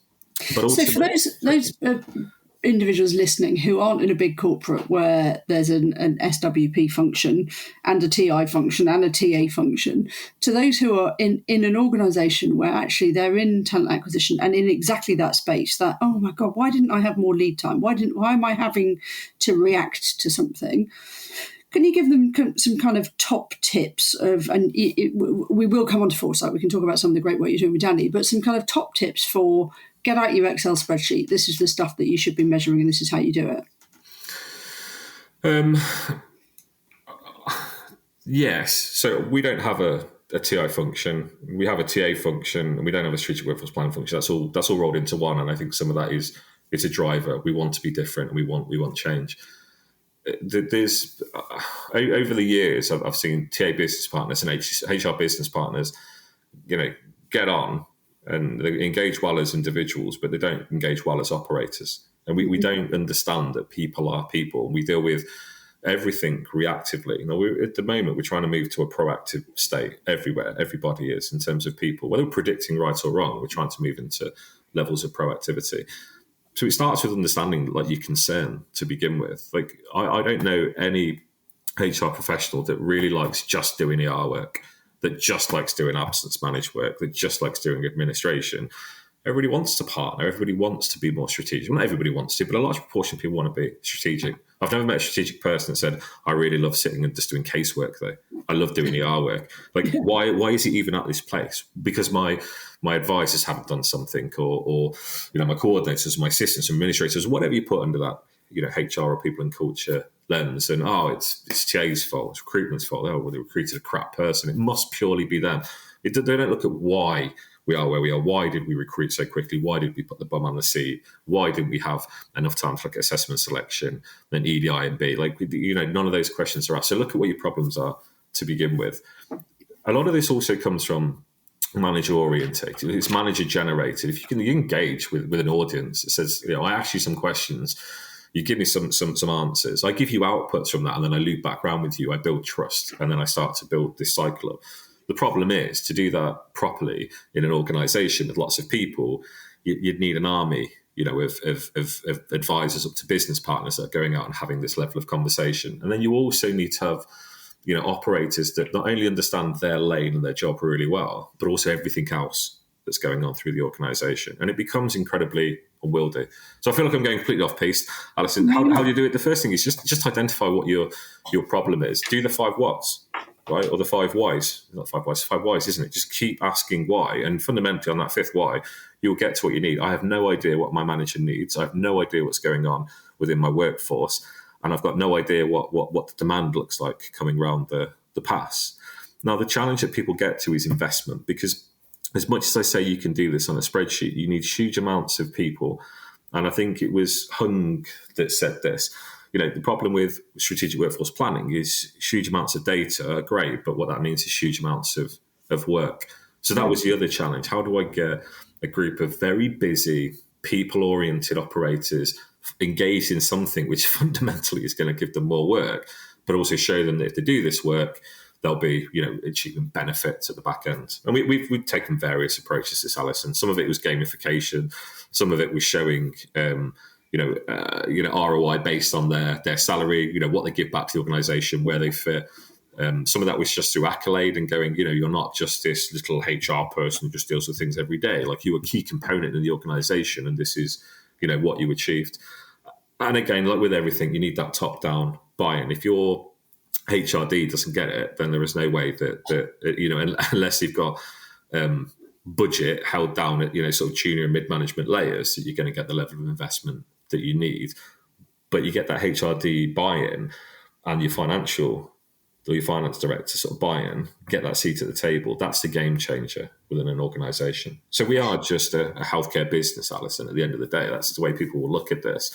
But so for those individuals listening who aren't in a big corporate where there's an SWP function and a TI function and a TA function, to those who are in an organisation where actually they're in talent acquisition and in exactly that space, that, oh my God, why didn't I have more lead time? Why am I having to react to something? Can you give them some kind of top tips of, and we will come on to Foresight, we can talk about some of the great work you're doing with Danny, but some kind of top tips for get out your Excel spreadsheet. This is the stuff that you should be measuring, and this is how you do it. Yes. So we don't have a TI function. We have a TA function, and we don't have a strategic workforce planning function. That's all rolled into one. And I think some of that it's a driver. We want to be different, and we want change. There's over the years, I've seen TA business partners and HR business partners, get on. And they engage well as individuals, but they don't engage well as operators. And we don't understand that people are people. We deal with everything reactively. At the moment, we're trying to move to a proactive state everywhere. Everybody is, in terms of people. Whether we're predicting right or wrong, we're trying to move into levels of proactivity. So it starts with understanding your concern to begin with. I don't know any HR professional that really likes just doing ER work, that just likes doing absence managed work, that just likes doing administration. Everybody wants to partner. Everybody wants to be more strategic. Well, not everybody wants to, but a large proportion of people want to be strategic. I've never met a strategic person that said, I really love sitting and just doing casework, though. I love doing ER work. Why is it even at this place? Because my advisors haven't done something, or my coordinators, my assistants, administrators, whatever you put under that, HR or people and culture lens, and it's TA's fault, it's recruitment's fault. Oh, well, they recruited a crap person. It must purely be them. They don't look at why we are where we are. Why did we recruit so quickly? Why did we put the bum on the seat? Why didn't we have enough time for assessment selection, then EDI and B? None of those questions are asked. So look at what your problems are to begin with. A lot of this also comes from manager orientated. It's manager generated. If you can engage with an audience that says, I ask you some questions, you give me some answers, I give you outputs from that, and then I loop back around with you, I build trust, and then I start to build this cycle up. The problem is, to do that properly in an organisation with lots of people, you'd need an army, of advisors up to business partners that are going out and having this level of conversation. And then you also need to have, operators that not only understand their lane and their job really well, but also everything else that's going on through the organisation. And it becomes incredibly unwieldy. So I feel like I'm going completely off piste. Alison, how do you do it? The first thing is just identify what your problem is. Do the 5 whats, right? Or the 5 whys. Not 5 whys, 5 whys, isn't it? Just keep asking why. And fundamentally on that 5th why, you'll get to what you need. I have no idea what my manager needs. I have no idea what's going on within my workforce. And I've got no idea what the demand looks like coming around the pass. Now, the challenge that people get to is investment, because as much as I say you can do this on a spreadsheet, you need huge amounts of people. And I think it was Hung that said this. The problem with strategic workforce planning is huge amounts of data are great, but what that means is huge amounts of work. So that was the other challenge. How do I get a group of very busy, people-oriented operators engaged in something which fundamentally is going to give them more work, but also show them that if they do this work, they'll be, achieving benefits at the back end. And we've taken various approaches to this, Alison. Some of it was gamification. Some of it was showing, ROI based on their salary, what they give back to the organisation, where they fit. Some of that was just through accolade and going, you're not just this little HR person who just deals with things every day. Like, you're a key component in the organisation, and this is, what you achieved. And again, like with everything, you need that top-down buy-in. If your HRD doesn't get it, then there is no way that unless you've got budget held down at, sort of junior and mid-management layers, that you're going to get the level of investment that you need. But you get that HRD buy-in and your finance director sort of buy-in, get that seat at the table. That's the game changer within an organisation. So we are just a healthcare business, Alison, at the end of the day. That's the way people will look at this.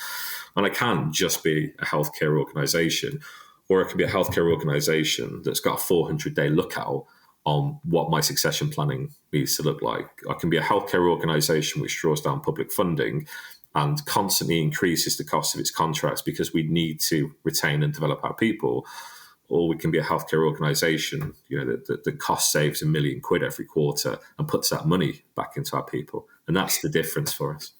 And I can't just be a healthcare organisation, or it can be a healthcare organisation that's got a 400-day lookout on what my succession planning needs to look like. I can be a healthcare organisation which draws down public funding and constantly increases the cost of its contracts because we need to retain and develop our people. Or we can be a healthcare organisation, that cost saves £1 million every quarter and puts that money back into our people. And that's the difference for us.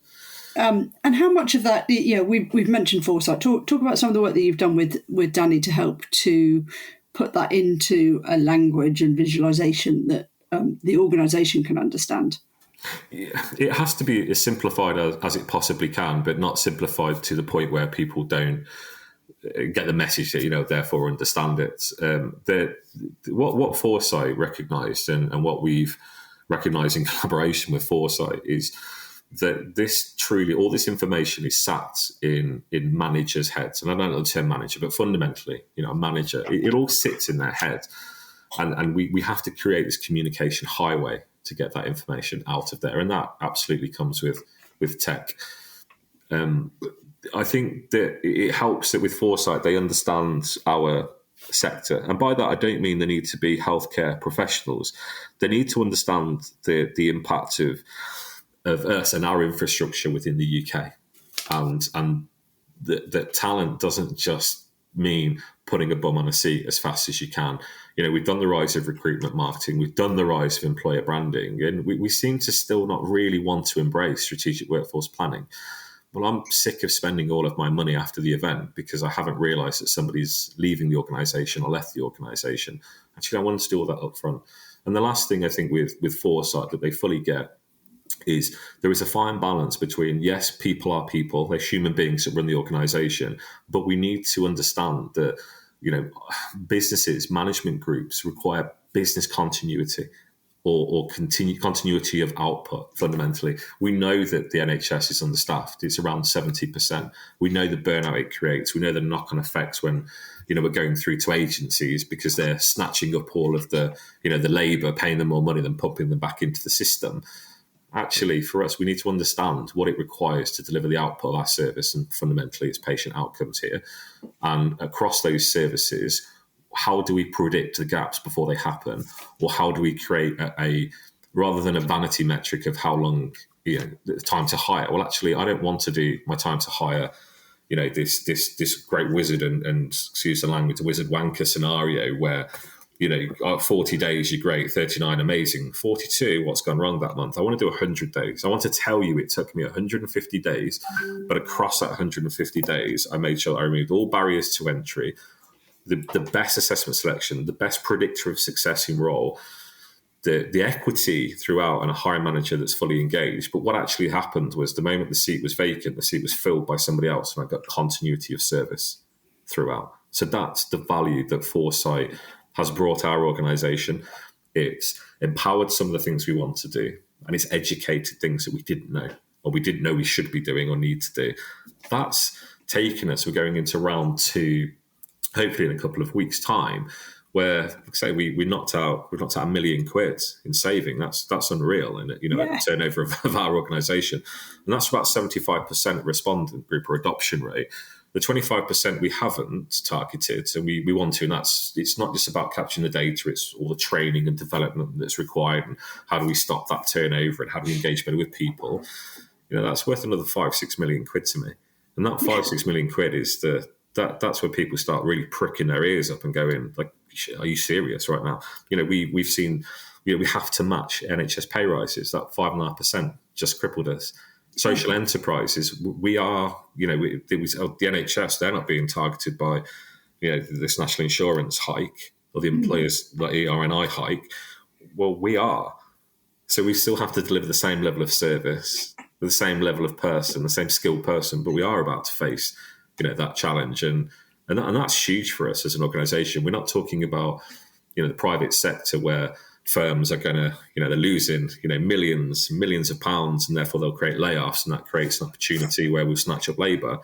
And how much of that, we've mentioned foresight. Talk about some of the work that you've done with Danny to help to put that into a language and visualisation that the organisation can understand. Yeah, it has to be as simplified as it possibly can, but not simplified to the point where people don't get the message that, therefore understand it. What Foresight recognised and what we've recognised in collaboration with Foresight is that all this information is sat in managers' heads. And I don't know the term manager, but fundamentally, a manager, it all sits in their head. And we have to create this communication highway to get that information out of there. And that absolutely comes with tech. I think that it helps that with Foresight, they understand our sector. And by that, I don't mean they need to be healthcare professionals. They need to understand the impact of us and our infrastructure within the UK. And that talent doesn't just mean putting a bum on a seat as fast as you can. We've done the rise of recruitment marketing. We've done the rise of employer branding. And we seem to still not really want to embrace strategic workforce planning. Well, I'm sick of spending all of my money after the event because I haven't realised that somebody's leaving the organisation or left the organisation. Actually, I want to do all that up front. And the last thing I think with Foresight that they fully get is there is a fine balance between, yes, people are people, they're human beings that run the organisation, but we need to understand that, businesses, management groups require business continuity. Or continuity of output, fundamentally. We know that the NHS is understaffed. It's around 70%. We know the burnout it creates. We know the knock-on effects when, we're going through to agencies because they're snatching up all of the, the labour, paying them more money than pumping them back into the system. Actually, for us, we need to understand what it requires to deliver the output of our service, and fundamentally it's patient outcomes here. And across those services, how do we predict the gaps before they happen? Or how do we create a rather than a vanity metric of how long, the time to hire? Well, actually, I don't want to do my time to hire, this great wizard and excuse the language, a wizard wanker scenario where, 40 days, you're great, 39, amazing, 42, what's gone wrong that month? I want to do 100 days. I want to tell you it took me 150 days, but across that 150 days, I made sure I removed all barriers to entry, the best assessment selection, the best predictor of success in role, the equity throughout, and a hiring manager that's fully engaged. But what actually happened was the moment the seat was vacant, the seat was filled by somebody else, and I got continuity of service throughout. So that's the value that Foresight has brought our organisation. It's empowered some of the things we want to do, and it's educated things that we didn't know, or we didn't know we should be doing or need to do. That's taken us. We're going into round 2, hopefully in a couple of weeks' time, where, like I say, we knocked out £1 million in saving. That's unreal, and the turnover of our organisation, and that's about 75% respondent group or adoption rate. The 25% we haven't targeted, and we want to, and it's not just about capturing the data, it's all the training and development that's required, and how do we stop that turnover, and how do we engage better with people. That's worth another 5-6 million quid to me. And that 5-6 million quid is that's where people start really pricking their ears up and going, like, are you serious right now? We've seen, we have to match NHS pay rises. That 5.5% just crippled us. Social enterprises, we are, the NHS, they're not being targeted by, this national insurance hike or the employers, like ERNI hike. Well, we are. So we still have to deliver the same level of service, the same level of person, the same skilled person, but we are about to face, that challenge. And that's huge for us as an organisation. We're not talking about, the private sector where firms are going to, they're losing, millions of pounds, and therefore they'll create layoffs, and that creates an opportunity where we'll snatch up labour.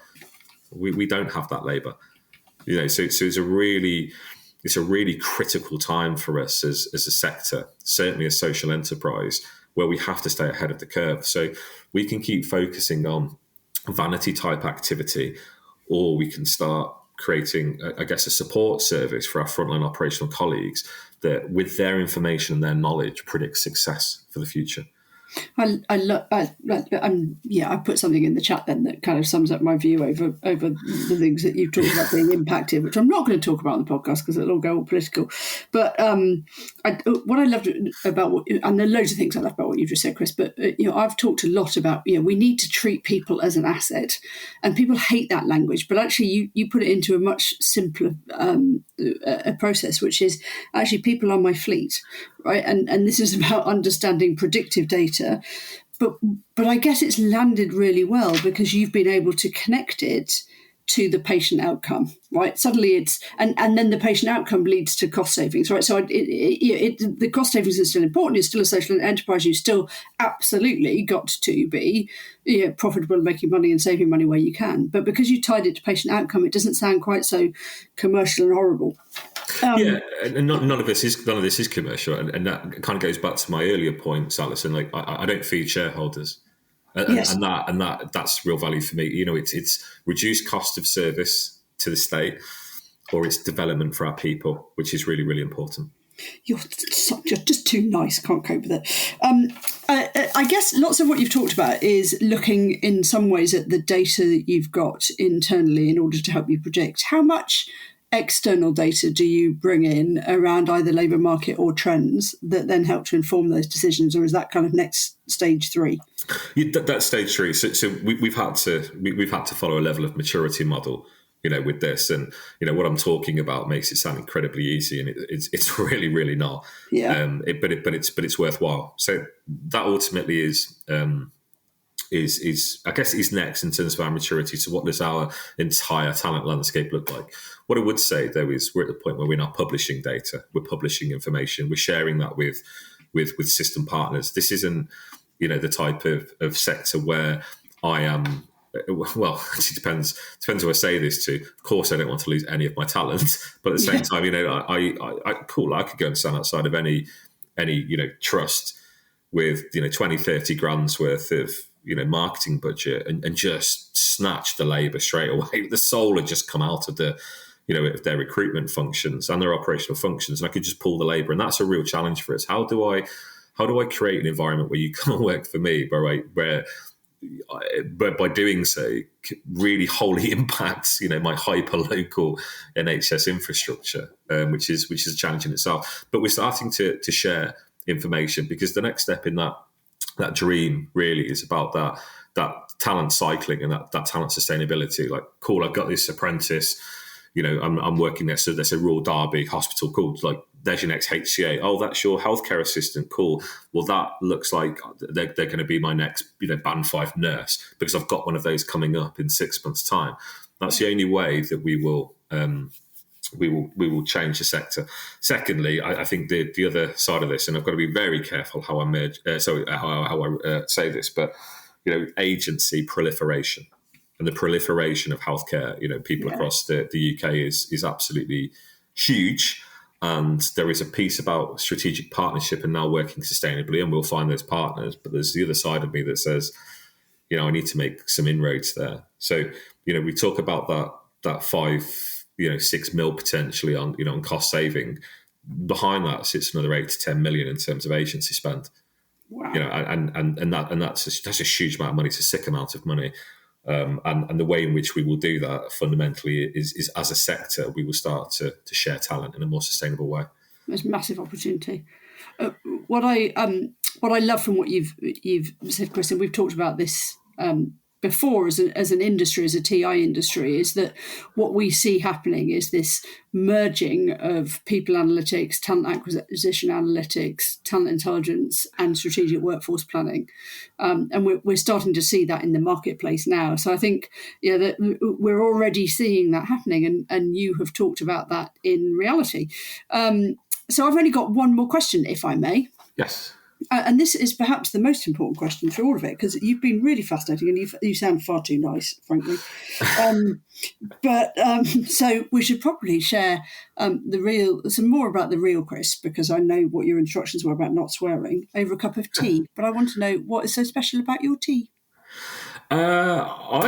We don't have that labour, so it's a really critical time for us as a sector, certainly a social enterprise, where we have to stay ahead of the curve. So we can keep focusing on vanity type activity, or we can start creating, I guess, a support service for our frontline operational colleagues that, with their information and their knowledge, predicts success for the future. I put something in the chat then that kind of sums up my view over the things that you've talked about being impacted, which I'm not going to talk about on the podcast because it'll all go all political. But what I loved about and there are loads of things I love about what you just said, Chris. But I've talked a lot about we need to treat people as an asset, and people hate that language. But actually, you put it into a much simpler a process, which is actually people are my fleet, right? And this is about understanding predictive data. But I guess it's landed really well because you've been able to connect it to the patient outcome, right? Suddenly it's and then the patient outcome leads to cost savings, right? So the cost savings is still important. You're still a social enterprise. You still absolutely got to be profitable, making money and saving money where you can. But because you tied it to patient outcome, it doesn't sound quite so commercial and horrible. And none of this is commercial, and that kind of goes back to my earlier points, Alison. Like I don't feed shareholders, and that's real value for me. It's reduced cost of service to the state, or it's development for our people, which is really, really important. You're just too nice. I can't cope with it. I guess lots of what you've talked about is looking in some ways at the data that you've got internally in order to help you predict. How much external data do you bring in around either labour market or trends that then help to inform those decisions, or is that kind of next stage 3? That's stage 3. So we've had to follow a level of maturity model, with this, and what I'm talking about makes it sound incredibly easy, and it's really, really not. Yeah. But it's worthwhile. So that ultimately is I guess is next in terms of our maturity. So what does our entire talent landscape look like? What I would say though is we're at the point where we're not publishing data, we're publishing information, we're sharing that with system partners. This isn't the type of sector where I am. Well, it depends who I say this to. Of course, I don't want to lose any of my talent, but at the same time, I could go and stand outside of any trust with 20, 30 grand's worth of marketing budget and just snatch the labour straight away. The soul had just come out of of their recruitment functions and their operational functions, and I could just pull the labour, and that's a real challenge for us. How do I create an environment where you come and work for me, where but by doing so, really wholly impacts, my hyper-local NHS infrastructure, which is a challenge in itself. But we're starting to share information, because the next step in that dream really is about that talent cycling and that talent sustainability. Like, cool, I've got this apprentice, I'm working there, so there's a Royal Derby hospital called, like, there's your next HCA. Oh, that's your healthcare assistant. Cool. Well, that looks like they're going to be my next, band 5 nurse, because I've got one of those coming up in 6 months' time. That's the only way that we will change the sector. Secondly, I think the other side of this, and I've got to be very careful how I say this, but agency proliferation and the proliferation of healthcare, people across the UK is absolutely huge. And there is a piece about strategic partnership and now working sustainably, and we'll find those partners. But there's the other side of me that says, I need to make some inroads there. So, we talk about that 5-6 mil potentially on cost saving. Behind that sits another 8 to 10 million in terms of agency spend. Wow. That's a huge amount of money. It's a sick amount of money. And the way in which we will do that fundamentally is as a sector, we will start to share talent in a more sustainable way. There's massive opportunity. What I love from what you've said, Chris, and we've talked about this before as an industry, as a TI industry, is that what we see happening is this merging of people analytics, talent acquisition analytics, talent intelligence, and strategic workforce planning. And we're starting to see that in the marketplace now. So I think that we're already seeing that happening, and you have talked about that in reality. So I've only got one more question, if I may. Yes. And this is perhaps the most important question through all of it, because you've been really fascinating and you sound far too nice, frankly. So we should probably share some more about the real Chris, because I know what your instructions were about not swearing, over a cup of tea. But I want to know what is so special about your tea. I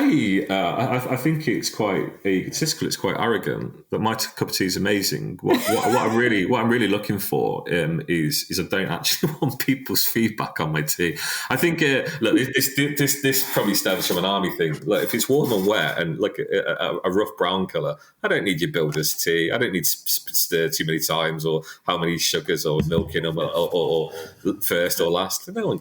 think it's quite egotistical. It's quite arrogant. But my cup of tea is amazing. What I'm really looking for is I don't actually want people's feedback on my tea. I think look, this probably stems from an army thing. Like, if it's warm and wet and like a rough brown colour, I don't need your builder's tea. I don't need stir too many times, or how many sugars or milk in them, or first or last. No one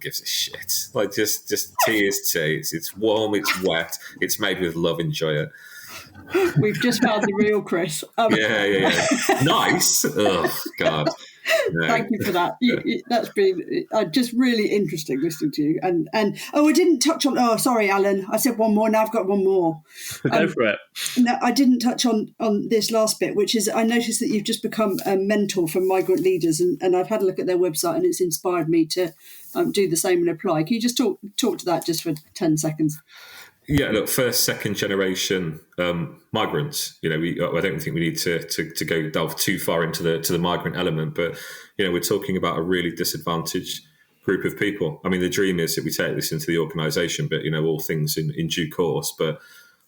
gives a shit. Like, just tea is tea. It's warm, it's wet, it's made with love. Enjoy it. We've just found the real Chris. Yeah. Nice. Oh, God. No. Thank you for that. That's been just really interesting listening to you. And I didn't touch on. Oh, sorry, Alan. I said one more. Now I've got one more. Go for it. No, I didn't touch on this last bit, which is I noticed that you've just become a mentor for migrant leaders, and I've had a look at their website, and it's inspired me to do the same and apply. Can you just talk to that just for 10 seconds? Yeah, look, first, second generation migrants. I don't think we need to delve too far into the migrant element, but we're talking about a really disadvantaged group of people. I mean, the dream is that we take this into the organisation, but all things in due course. But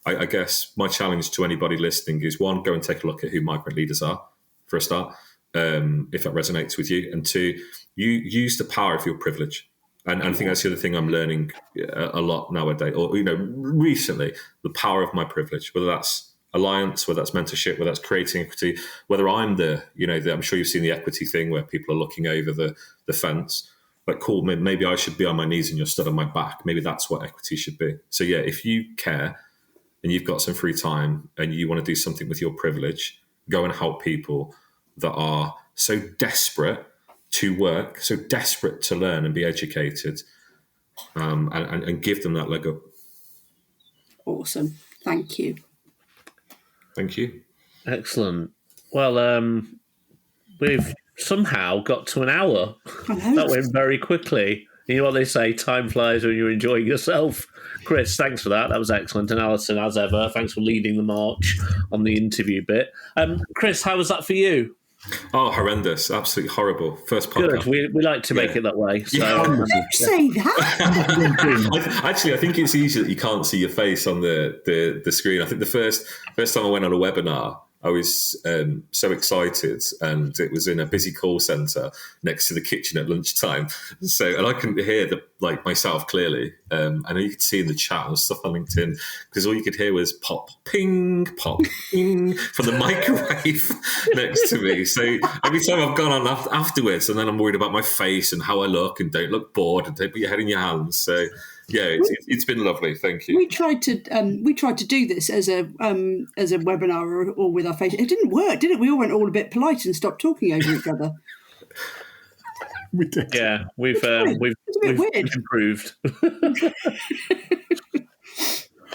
I guess my challenge to anybody listening is, one, go and take a look at who migrant leaders are for a start, if that resonates with you, and two, you use the power of your privilege. And I think that's the other thing I'm learning a lot nowadays, or recently, the power of my privilege, whether that's alliance, whether that's mentorship, whether that's creating equity, whether I'm I'm sure you've seen the equity thing where people are looking over the fence. Like, cool, maybe I should be on my knees and you're stood on my back. Maybe that's what equity should be. So yeah, if you care and you've got some free time and you want to do something with your privilege, go and help people that are so desperate to work, so desperate to learn and be educated, and give them that leg up. Awesome. Thank you. Thank you. Excellent. Well, we've somehow got to an hour. That went very quickly. You know what they say, time flies when you're enjoying yourself. Chris, thanks for that. That was excellent. And Alison, as ever, thanks for leading the march on the interview bit. Chris, how was that for you? Oh, horrendous. Absolutely horrible. First podcast. Good. We like to make it that way. So. Don't say that. Actually, I think it's easy that you can't see your face on the screen. I think the first time I went on a webinar, I was so excited, and it was in a busy call centre next to the kitchen at lunchtime. And I couldn't hear myself clearly, and you could see in the chat and stuff on LinkedIn, because all you could hear was pop, ping, from the microwave next to me. So every time I've gone on afterwards, and then I'm worried about my face and how I look, and don't look bored, and don't put your head in your hands. So yeah, it's been lovely. Thank you. We tried to do this as a webinar or with our face. It didn't work, did it? We all went all a bit polite and stopped talking over each other. We did. Yeah, we've improved.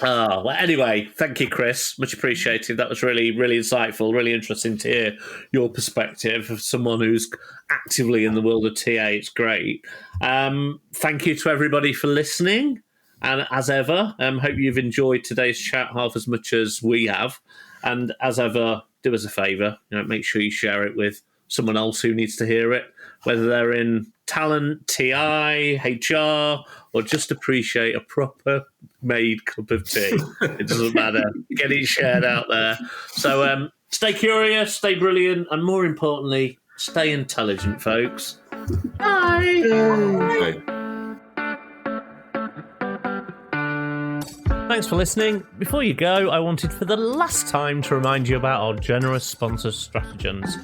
Well, anyway, thank you, Chris. Much appreciated. That was really, really insightful, really interesting to hear your perspective of someone who's actively in the world of TA. It's great. Thank you to everybody for listening. And as ever, hope you've enjoyed today's chat half as much as we have. And as ever, do us a favour, make sure you share it with someone else who needs to hear it, whether they're in talent, TI, HR, or just appreciate a proper made cup of tea. It doesn't matter. Get it shared out there. So stay curious, stay brilliant, and more importantly, stay intelligent, folks. Bye. Bye. Thanks for listening. Before you go, I wanted for the last time to remind you about our generous sponsor, Stratagens.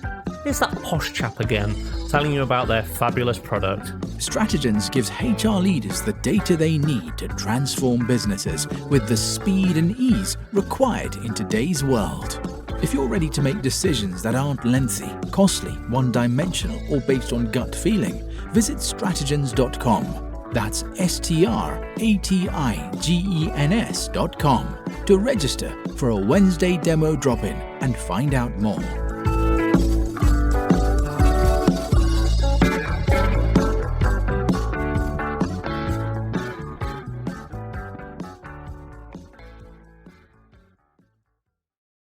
Here's that posh chap again, telling you about their fabulous product. Stratagens gives HR leaders the data they need to transform businesses with the speed and ease required in today's world. If you're ready to make decisions that aren't lengthy, costly, one-dimensional, or based on gut feeling, visit stratagens.com. That's stratagens.com to register for a Wednesday demo drop-in and find out more.